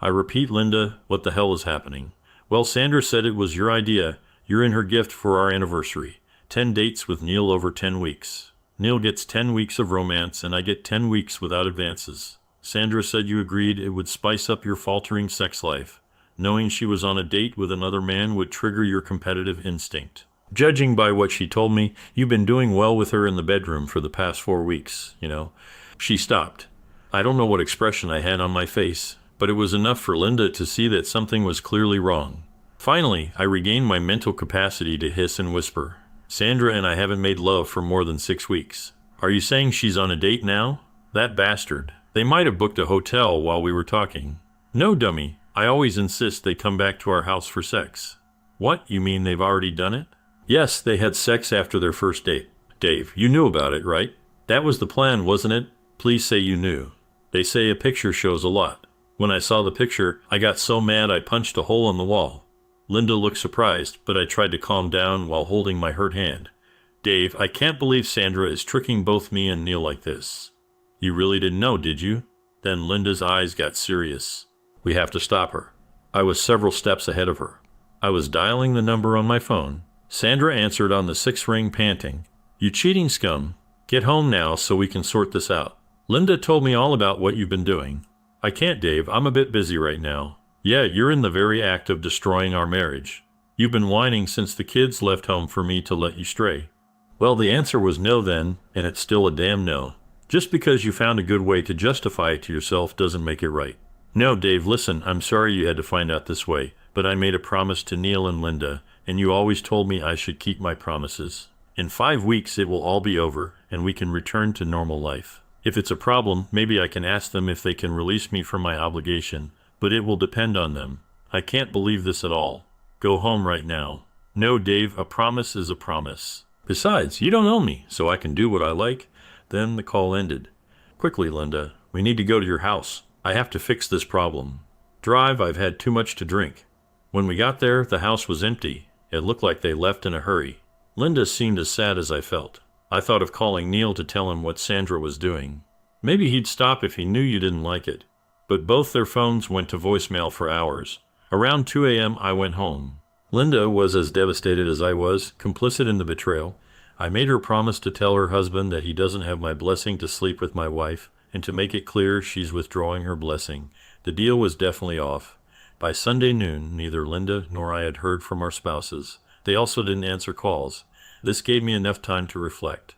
"I repeat, Linda, what the hell is happening?" "Well, Sandra said it was your idea. You're in her gift for our anniversary. 10 dates with Neil over 10 weeks. Neil gets 10 weeks of romance and I get 10 weeks without advances. Sandra said you agreed it would spice up your faltering sex life. Knowing she was on a date with another man would trigger your competitive instinct. Judging by what she told me, you've been doing well with her in the bedroom for the past 4 weeks, you know." She stopped. I don't know what expression I had on my face, but it was enough for Linda to see that something was clearly wrong. Finally, I regained my mental capacity to hiss and whisper. "Sandra and I haven't made love for more than 6 weeks. Are you saying she's on a date now? That bastard. They might have booked a hotel while we were talking." "No, dummy. I always insist they come back to our house for sex." What, you mean they've already done it? Yes, they had sex after their first date. Dave, you knew about it, right? That was the plan, wasn't it? Please say you knew. They say a picture shows a lot. When I saw the picture, I got so mad I punched a hole in the wall. Linda looked surprised, but I tried to calm down while holding my hurt hand. Dave, I can't believe Sandra is tricking both me and Neil like this. You really didn't know, did you? Then Linda's eyes got serious. We have to stop her. I was several steps ahead of her. I was dialing the number on my phone. Sandra answered on the 6th ring, panting. You cheating scum. Get home now so we can sort this out. Linda told me all about what you've been doing. I can't, Dave. I'm a bit busy right now. Yeah, you're in the very act of destroying our marriage. You've been whining since the kids left home for me to let you stray. Well, the answer was no then, and it's still a damn no. Just because you found a good way to justify it to yourself doesn't make it right. No, Dave, listen, I'm sorry you had to find out this way, but I made a promise to Neil and Linda, and you always told me I should keep my promises. In 5 weeks it will all be over, and we can return to normal life. If it's a problem, maybe I can ask them if they can release me from my obligation, but it will depend on them. I can't believe this at all. Go home right now. No, Dave, a promise is a promise. Besides, you don't own me, so I can do what I like. Then the call ended. Quickly, Linda, we need to go to your house. I have to fix this problem. Drive, I've had too much to drink. When we got there, the house was empty. It looked like they left in a hurry. Linda seemed as sad as I felt. I thought of calling Neil to tell him what Sandra was doing. Maybe he'd stop if he knew you didn't like it. But both their phones went to voicemail for hours. Around 2 a.m. I went home. Linda was as devastated as I was, complicit in the betrayal. I made her promise to tell her husband that he doesn't have my blessing to sleep with my wife, and to make it clear she's withdrawing her blessing. The deal was definitely off. By Sunday noon, neither Linda nor I had heard from our spouses. They also didn't answer calls. This gave me enough time to reflect.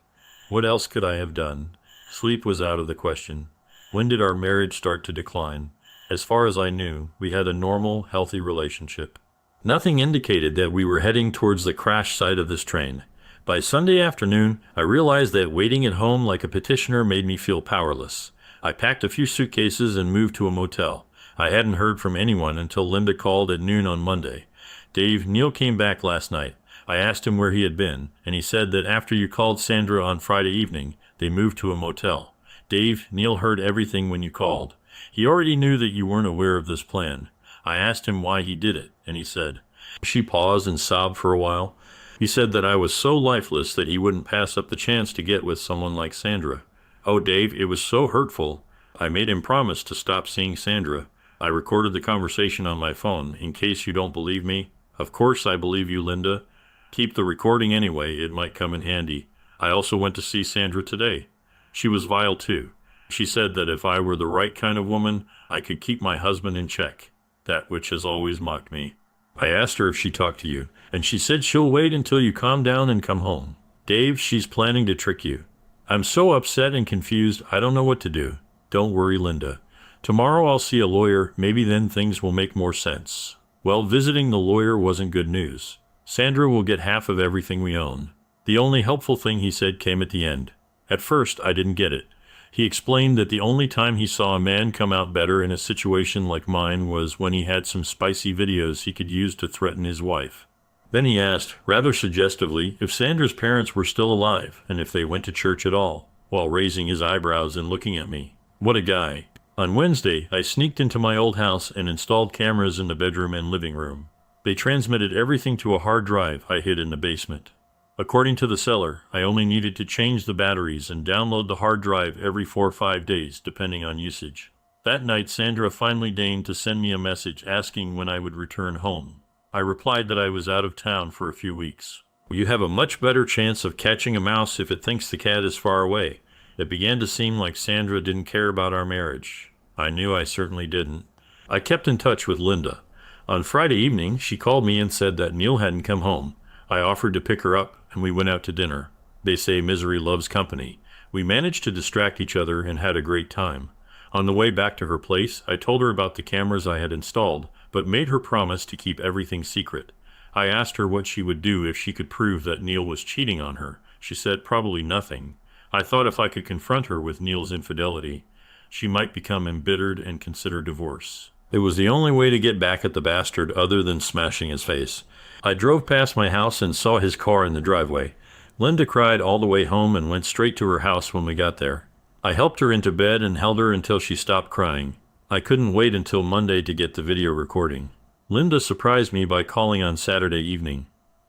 What else could I have done? Sleep was out of the question. When did our marriage start to decline? As far as I knew, we had a normal, healthy relationship. Nothing indicated that we were heading towards the crash site of this train. By Sunday afternoon, I realized that waiting at home like a petitioner made me feel powerless. I packed a few suitcases and moved to a motel. I hadn't heard from anyone until Linda called at noon on Monday. Dave, Neil came back last night. I asked him where he had been, and he said that after you called Sandra on Friday evening, they moved to a motel. Dave, Neil heard everything when you called. He already knew that you weren't aware of this plan. I asked him why he did it, and he said. She paused and sobbed for a while. He said that I was so lifeless that he wouldn't pass up the chance to get with someone like Sandra. Oh, Dave, it was so hurtful. I made him promise to stop seeing Sandra. I recorded the conversation on my phone, in case you don't believe me. Of course I believe you, Linda. Keep the recording anyway, it might come in handy. I also went to see Sandra today. She was vile too. She said that if I were the right kind of woman, I could keep my husband in check, that which has always mocked me. I asked her if she talked to you, and she said she'll wait until you calm down and come home. Dave, she's planning to trick you. I'm so upset and confused, I don't know what to do. Don't worry, Linda. Tomorrow I'll see a lawyer, maybe then things will make more sense. Well, visiting the lawyer wasn't good news. Sandra will get half of everything we own. The only helpful thing he said came at the end. At first, I didn't get it. He explained that the only time he saw a man come out better in a situation like mine was when he had some spicy videos he could use to threaten his wife. Then he asked, rather suggestively, if Sandra's parents were still alive and if they went to church at all, while raising his eyebrows and looking at me. What a guy. On Wednesday, I sneaked into my old house and installed cameras in the bedroom and living room. They transmitted everything to a hard drive I hid in the basement. According to the seller, I only needed to change the batteries and download the hard drive every 4 or 5 days, depending on usage. That night, Sandra finally deigned to send me a message asking when I would return home. I replied that I was out of town for a few weeks. You have a much better chance of catching a mouse if it thinks the cat is far away. It began to seem like Sandra didn't care about our marriage. I knew I certainly didn't. I kept in touch with Linda. On Friday evening, she called me and said that Neil hadn't come home. I offered to pick her up, and we went out to dinner. They say misery loves company. We managed to distract each other and had a great time. On the way back to her place, I told her about the cameras I had installed, but made her promise to keep everything secret. I asked her what she would do if she could prove that Neil was cheating on her. She said probably nothing. I thought if I could confront her with Neil's infidelity, she might become embittered and consider divorce. It was the only way to get back at the bastard other than smashing his face. I drove past my house and saw his car in the driveway. Linda cried all the way home and went straight to her house when we got there. I helped her into bed and held her until she stopped crying. I couldn't wait until Monday to get the video recording. Linda surprised me by calling on Saturday evening.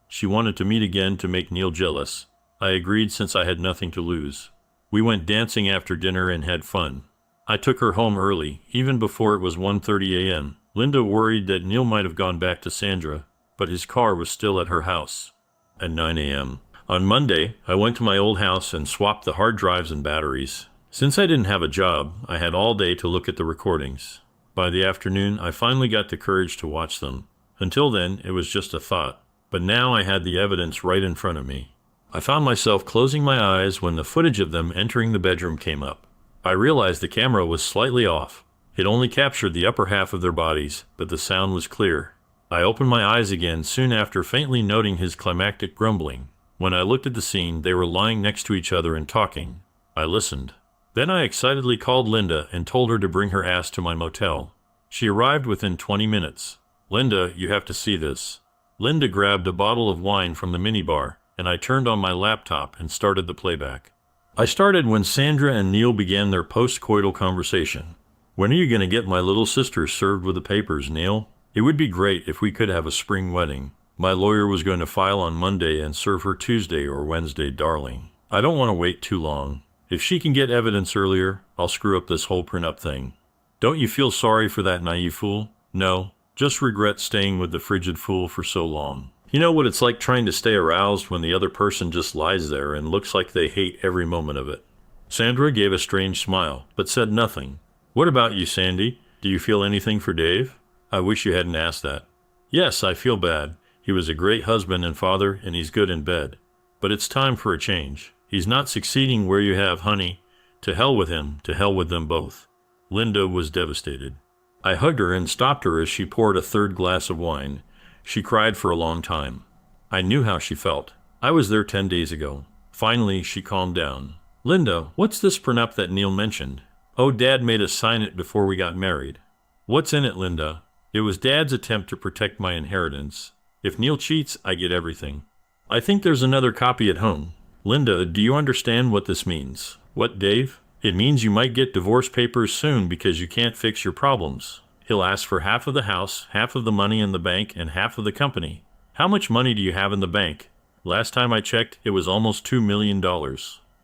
She wanted to meet again to make Neil jealous. I agreed since I had nothing to lose. We went dancing after dinner and had fun. I took her home early, even before it was 1:30 a.m. Linda worried that Neil might have gone back to Sandra, but his car was still at her house. At 9 a.m. On Monday, I went to my old house and swapped the hard drives and batteries. Since I didn't have a job, I had all day to look at the recordings. By the afternoon, I finally got the courage to watch them. Until then, it was just a thought. But now I had the evidence right in front of me. I found myself closing my eyes when the footage of them entering the bedroom came up. I realized the camera was slightly off. It only captured the upper half of their bodies, but the sound was clear. I opened my eyes again soon after faintly noting his climactic grumbling. When I looked at the scene, they were lying next to each other and talking. I listened. Then I excitedly called Linda and told her to bring her ass to my motel. She arrived within 20 minutes. Linda, you have to see this. Linda grabbed a bottle of wine from the minibar, and I turned on my laptop and started the playback. I started when Sandra and Neil began their post-coital conversation. When are you going to get my little sister served with the papers, Neil? It would be great if we could have a spring wedding. My lawyer was going to file on Monday and serve her Tuesday or Wednesday, darling. I don't want to wait too long. If she can get evidence earlier, I'll screw up this whole print-up thing. Don't you feel sorry for that naive fool? No, just regret staying with the frigid fool for so long. You know what it's like trying to stay aroused when the other person just lies there and looks like they hate every moment of it. Sandra gave a strange smile, but said nothing. What about you, Sandy? Do you feel anything for Dave? I wish you hadn't asked that. Yes, I feel bad. He was a great husband and father, and he's good in bed. But it's time for a change. He's not succeeding where you have, honey. To hell with him, to hell with them both. Linda was devastated. I hugged her and stopped her as she poured a third glass of wine. She cried for a long time. I knew how she felt. I was there 10 days ago. Finally, she calmed down. Linda, what's this prenup that Neil mentioned? Oh, Dad made us sign it before we got married. What's in it, Linda? It was Dad's attempt to protect my inheritance. If Neil cheats, I get everything. I think there's another copy at home. Linda, do you understand what this means? What, Dave? It means you might get divorce papers soon because you can't fix your problems. He'll ask for half of the house, half of the money in the bank, and half of the company. How much money do you have in the bank? Last time I checked, it was almost $2 million.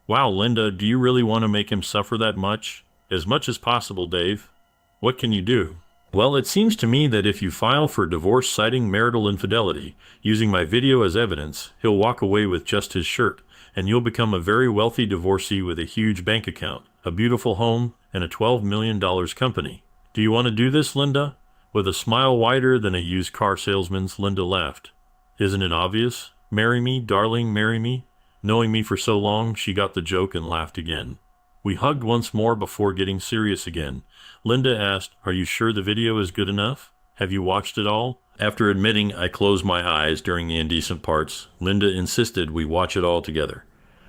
Wow, Linda, do you really want to make him suffer that much? As much as possible, Dave. What can you do? Well, it seems to me that if you file for divorce citing marital infidelity, using my video as evidence, he'll walk away with just his shirt, and you'll become a very wealthy divorcee with a huge bank account, a beautiful home, and a $12 million company. Do you want to do this, Linda? With a smile wider than a used car salesman's, Linda laughed. Isn't it obvious? Marry me, darling, marry me. Knowing me for so long, she got the joke and laughed again. We hugged once more before getting serious again. Linda asked, are you sure the video is good enough? Have you watched it all? After admitting I closed my eyes during the indecent parts, Linda insisted we watch it all together.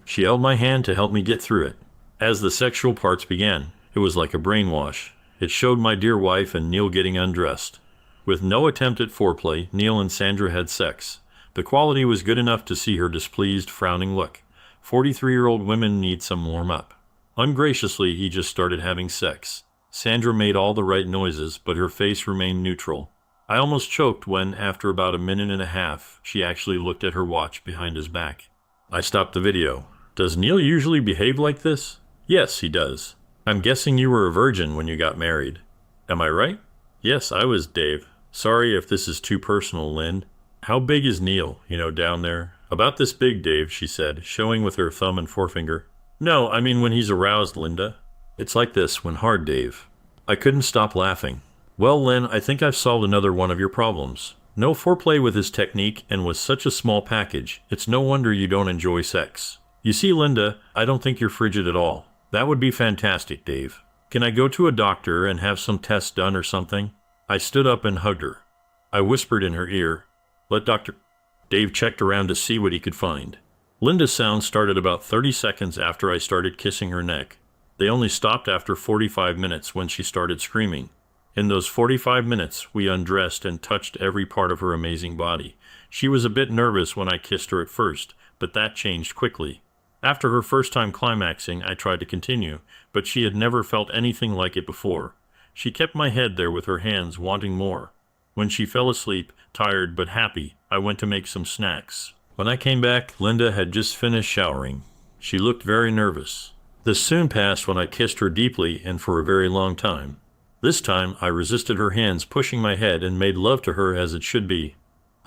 She held my hand to help me get through it. As the sexual parts began, it was like a brainwash. It showed my dear wife and Neil getting undressed. With no attempt at foreplay, Neil and Sandra had sex. The quality was good enough to see her displeased, frowning look. 43-year-old women need some warm-up. Ungraciously, he just started having sex. Sandra made all the right noises, but her face remained neutral. I almost choked when, after about a minute and a half, she actually looked at her watch behind his back. I stopped the video. Does Neil usually behave like this? Yes, he does. I'm guessing you were a virgin when you got married. Am I right? Yes, I was, Dave. Sorry if this is too personal, Lynn. How big is Neil, down there? About this big, Dave, she said, showing with her thumb and forefinger. No, I mean when he's aroused, Linda. It's like this when hard, Dave. I couldn't stop laughing. Well, Lynn, I think I've solved another one of your problems. No foreplay with his technique, and with such a small package, it's no wonder you don't enjoy sex. You see, Linda, I don't think you're frigid at all. That would be fantastic, Dave. Can I go to a doctor and have some tests done or something? I stood up and hugged her. I whispered in her ear, let Dr. Dave checked around to see what he could find. Linda's sound started about 30 seconds after I started kissing her neck. They only stopped after 45 minutes when she started screaming. In those 45 minutes, we undressed and touched every part of her amazing body. She was a bit nervous when I kissed her at first, but that changed quickly. After her first time climaxing, I tried to continue, but she had never felt anything like it before. She kept my head there with her hands, wanting more. When she fell asleep, tired but happy, I went to make some snacks. When I came back, Linda had just finished showering. She looked very nervous. This soon passed when I kissed her deeply and for a very long time. This time, I resisted her hands pushing my head and made love to her as it should be.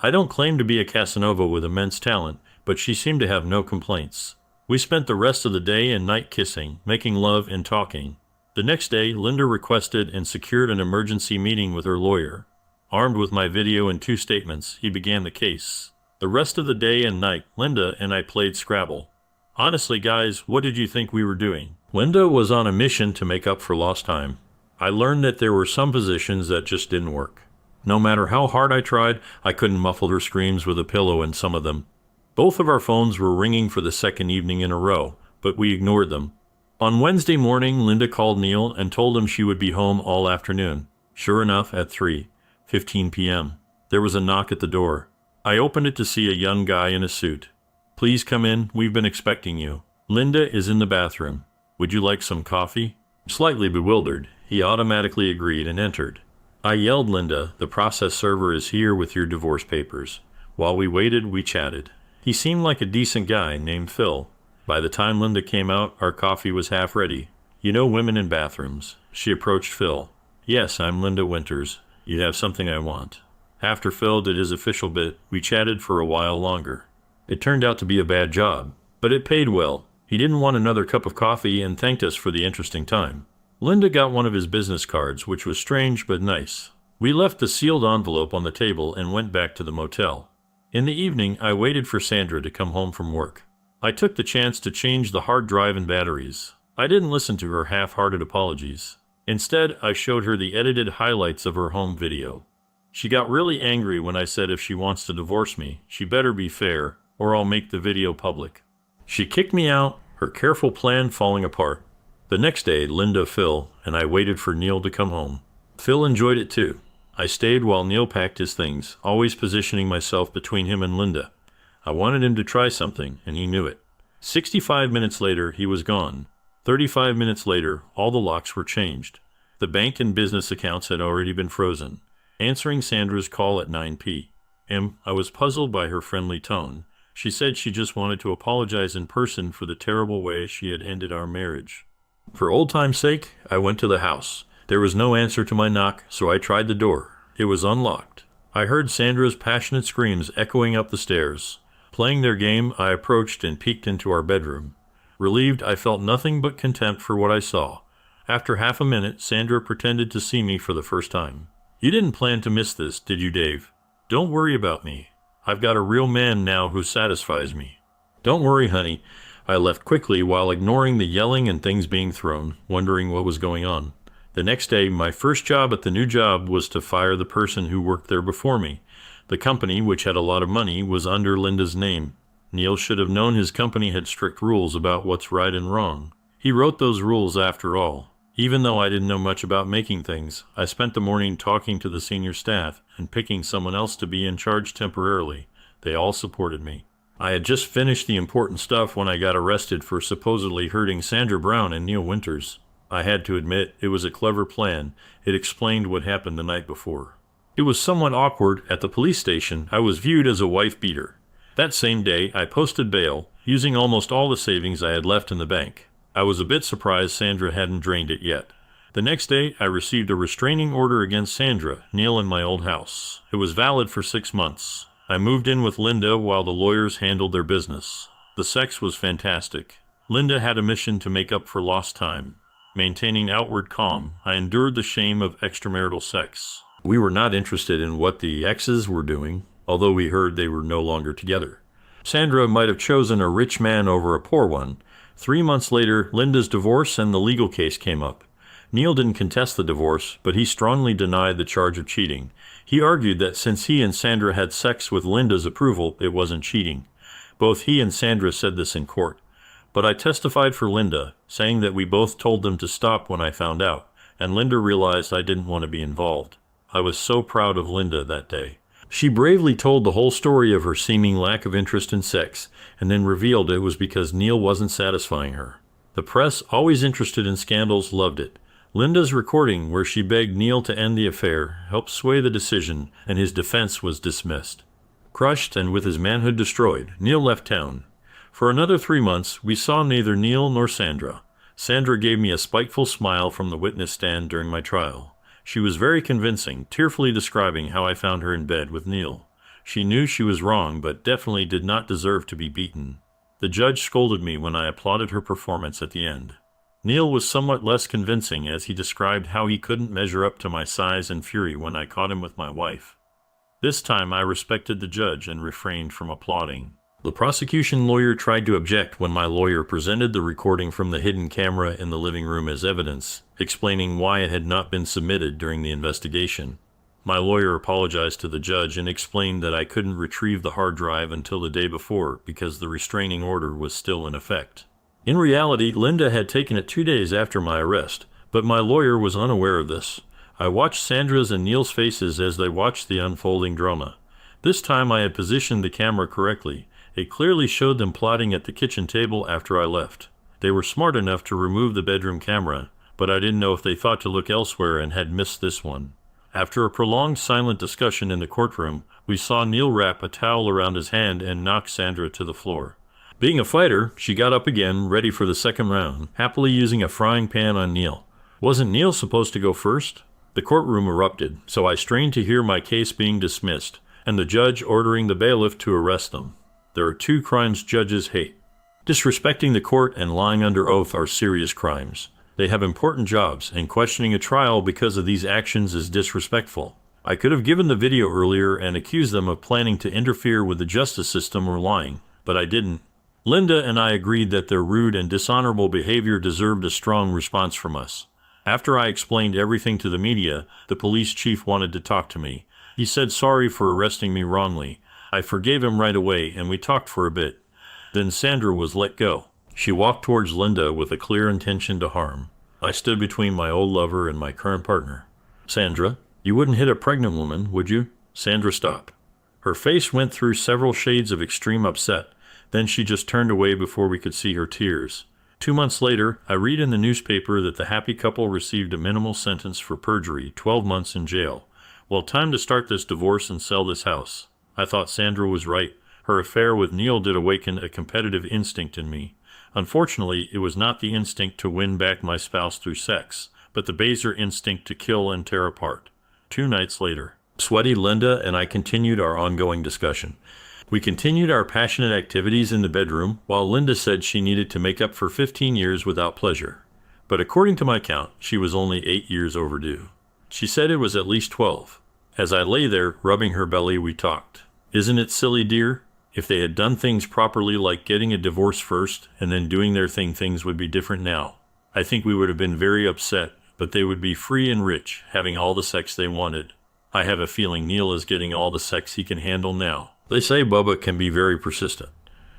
I don't claim to be a Casanova with immense talent, but she seemed to have no complaints. We spent the rest of the day and night kissing, making love and talking. The next day, Linda requested and secured an emergency meeting with her lawyer. Armed with my video and 2 statements, he began the case. The rest of the day and night, Linda and I played Scrabble. Honestly, guys, what did you think we were doing? Linda was on a mission to make up for lost time. I learned that there were some positions that just didn't work. No matter how hard I tried, I couldn't muffle her screams with a pillow in some of them. Both of our phones were ringing for the second evening in a row, but we ignored them. On Wednesday morning, Linda called Neil and told him she would be home all afternoon. Sure enough, at 3:15 p.m., there was a knock at the door. I opened it to see a young guy in a suit. "Please come in, we've been expecting you. Linda is in the bathroom. Would you like some coffee?" Slightly bewildered, he automatically agreed and entered. I yelled, "Linda, the process server is here with your divorce papers." While we waited, we chatted. He seemed like a decent guy named Phil. By the time Linda came out, our coffee was half ready. "You know women in bathrooms." She approached Phil. "Yes, I'm Linda Winters. You have something I want." After Phil did his official bit, we chatted for a while longer. It turned out to be a bad job, but it paid well. He didn't want another cup of coffee and thanked us for the interesting time. Linda got one of his business cards, which was strange but nice. We left the sealed envelope on the table and went back to the motel. In the evening, I waited for Sandra to come home from work. I took the chance to change the hard drive and batteries. I didn't listen to her half-hearted apologies. Instead, I showed her the edited highlights of her home video. She got really angry when I said if she wants to divorce me, she better be fair, or I'll make the video public. She kicked me out, her careful plan falling apart. The next day, Linda, Phil, and I waited for Neil to come home. Phil enjoyed it too. I stayed while Neil packed his things, always positioning myself between him and Linda. I wanted him to try something, and he knew it. 65 minutes later, he was gone. 35 minutes later, all the locks were changed. The bank and business accounts had already been frozen. Answering Sandra's call at 9 p.m., I was puzzled by her friendly tone. She said she just wanted to apologize in person for the terrible way she had ended our marriage. For old time's sake, I went to the house. There was no answer to my knock, so I tried the door. It was unlocked. I heard Sandra's passionate screams echoing up the stairs. Playing their game, I approached and peeked into our bedroom. Relieved, I felt nothing but contempt for what I saw. After half a minute, Sandra pretended to see me for the first time. "You didn't plan to miss this, did you, Dave? Don't worry about me. I've got a real man now who satisfies me." "Don't worry, honey." I left quickly while ignoring the yelling and things being thrown, wondering what was going on. The next day, my first job at the new job was to fire the person who worked there before me. The company, which had a lot of money, was under Linda's name. Neil should have known his company had strict rules about what's right and wrong. He wrote those rules after all. Even though I didn't know much about making things, I spent the morning talking to the senior staff and picking someone else to be in charge temporarily. They all supported me. I had just finished the important stuff when I got arrested for supposedly hurting Sandra Brown and Neil Winters. I had to admit, it was a clever plan. It explained what happened the night before. It was somewhat awkward. At the police station, I was viewed as a wife beater. That same day, I posted bail, using almost all the savings I had left in the bank. I was a bit surprised Sandra hadn't drained it yet. The next day, I received a restraining order against Sandra, Neil, in my old house. It was valid for 6 months. I moved in with Linda while the lawyers handled their business. The sex was fantastic. Linda had a mission to make up for lost time. Maintaining outward calm, I endured the shame of extramarital sex. We were not interested in what the exes were doing, although we heard they were no longer together. Sandra might have chosen a rich man over a poor one. 3 months later, Linda's divorce and the legal case came up. Neil didn't contest the divorce, but he strongly denied the charge of cheating. He argued that since he and Sandra had sex with Linda's approval, it wasn't cheating. Both he and Sandra said this in court. But I testified for Linda, saying that we both told them to stop when I found out, and Linda realized I didn't want to be involved. I was so proud of Linda that day. She bravely told the whole story of her seeming lack of interest in sex, and then revealed it was because Neil wasn't satisfying her. The press, always interested in scandals, loved it. Linda's recording, where she begged Neil to end the affair, helped sway the decision, and his defense was dismissed. Crushed and with his manhood destroyed, Neil left town. For another 3 months, we saw neither Neil nor Sandra. Sandra gave me a spiteful smile from the witness stand during my trial. She was very convincing, tearfully describing how I found her in bed with Neil. She knew she was wrong, but definitely did not deserve to be beaten. The judge scolded me when I applauded her performance at the end. Neil was somewhat less convincing as he described how he couldn't measure up to my size and fury when I caught him with my wife. This time I respected the judge and refrained from applauding. The prosecution lawyer tried to object when my lawyer presented the recording from the hidden camera in the living room as evidence, explaining why it had not been submitted during the investigation. My lawyer apologized to the judge and explained that I couldn't retrieve the hard drive until the day before because the restraining order was still in effect. In reality, Linda had taken it 2 days after my arrest, but my lawyer was unaware of this. I watched Sandra's and Neil's faces as they watched the unfolding drama. This time I had positioned the camera correctly. It clearly showed them plotting at the kitchen table after I left. They were smart enough to remove the bedroom camera, but I didn't know if they thought to look elsewhere and had missed this one. After a prolonged silent discussion in the courtroom, we saw Neil wrap a towel around his hand and knock Sandra to the floor. Being a fighter, she got up again, ready for the second round, happily using a frying pan on Neil. Wasn't Neil supposed to go first? The courtroom erupted, so I strained to hear my case being dismissed, and the judge ordering the bailiff to arrest them. There are 2 crimes judges hate. Disrespecting the court and lying under oath are serious crimes. They have important jobs, and questioning a trial because of these actions is disrespectful. I could have given the video earlier and accused them of planning to interfere with the justice system or lying, but I didn't. Linda and I agreed that their rude and dishonorable behavior deserved a strong response from us. After I explained everything to the media, the police chief wanted to talk to me. He said sorry for arresting me wrongly. I forgave him right away, and we talked for a bit. Then Sandra was let go. She walked towards Linda with a clear intention to harm. I stood between my old lover and my current partner. "Sandra, you wouldn't hit a pregnant woman, would you?" Sandra stopped. Her face went through several shades of extreme upset. Then she just turned away before we could see her tears. 2 months later, I read in the newspaper that the happy couple received a minimal sentence for perjury, 12 months in jail. Well, time to start this divorce and sell this house. I thought Sandra was right. Her affair with Neil did awaken a competitive instinct in me. Unfortunately, it was not the instinct to win back my spouse through sex, but the baser instinct to kill and tear apart. 2 nights later, sweaty Linda and I continued our ongoing discussion. We continued our passionate activities in the bedroom, while Linda said she needed to make up for 15 years without pleasure. But according to my count, she was only 8 years overdue. She said it was at least 12. As I lay there, rubbing her belly, we talked. "Isn't it silly, dear? If they had done things properly, like getting a divorce first and then doing their thing, things would be different now. I think we would have been very upset, but they would be free and rich, having all the sex they wanted. I have a feeling Neil is getting all the sex he can handle now. They say Bubba can be very persistent.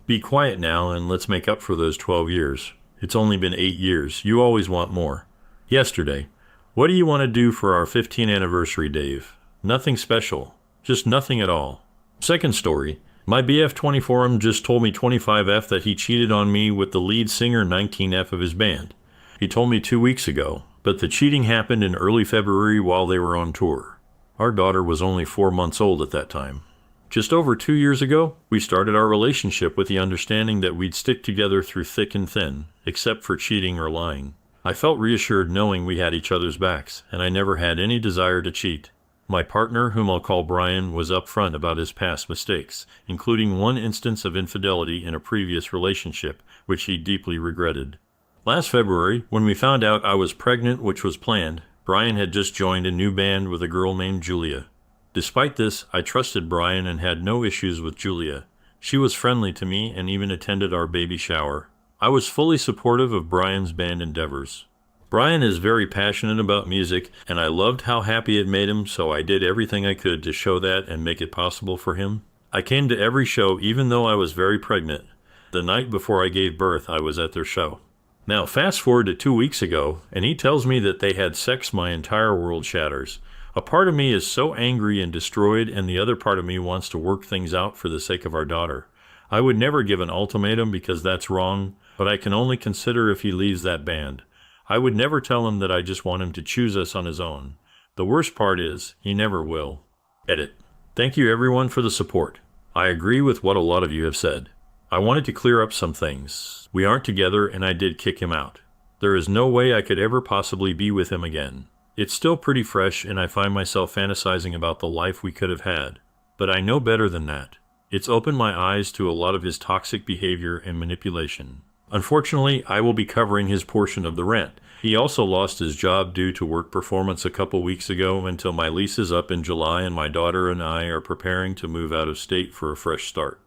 Be quiet now and let's make up for those 12 years. It's only been 8 years. You always want more." Yesterday, "What do you want to do for our 15th anniversary, Dave?" "Nothing special. Just nothing at all." Second story, my BF24 just told me 25F that he cheated on me with the lead singer 19F of his band. He told me 2 weeks ago, but the cheating happened in early February while they were on tour. Our daughter was only 4 months old at that time. Just over 2 years ago, we started our relationship with the understanding that we'd stick together through thick and thin, except for cheating or lying. I felt reassured knowing we had each other's backs, and I never had any desire to cheat. My partner, whom I'll call Brian, was upfront about his past mistakes, including one instance of infidelity in a previous relationship, which he deeply regretted. Last February, when we found out I was pregnant, which was planned, Brian had just joined a new band with a girl named Julia. Despite this, I trusted Brian and had no issues with Julia. She was friendly to me and even attended our baby shower. I was fully supportive of Brian's band endeavors. Brian is very passionate about music, and I loved how happy it made him, so I did everything I could to show that and make it possible for him. I came to every show even though I was very pregnant. The night before I gave birth, I was at their show. Now, fast forward to 2 weeks ago, and he tells me that they had sex. My entire world shatters. A part of me is so angry and destroyed, and the other part of me wants to work things out for the sake of our daughter. I would never give an ultimatum because that's wrong, but I can only consider if he leaves that band. I would never tell him that I just want him to choose us on his own. The worst part is, he never will. Edit. Thank you everyone for the support. I agree with what a lot of you have said. I wanted to clear up some things. We aren't together and I did kick him out. There is no way I could ever possibly be with him again. It's still pretty fresh and I find myself fantasizing about the life we could have had. But I know better than that. It's opened my eyes to a lot of his toxic behavior and manipulation. Unfortunately, I will be covering his portion of the rent. He also lost his job due to work performance a couple weeks ago until my lease is up in July and my daughter and I are preparing to move out of state for a fresh start.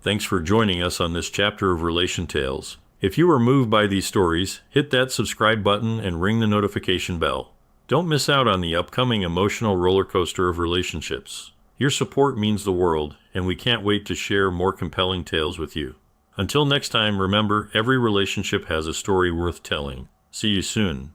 Thanks for joining us on this chapter of Relation Tales. If you were moved by these stories, hit that subscribe button and ring the notification bell. Don't miss out on the upcoming emotional roller coaster of relationships. Your support means the world, and we can't wait to share more compelling tales with you. Until next time, remember, every relationship has a story worth telling. See you soon.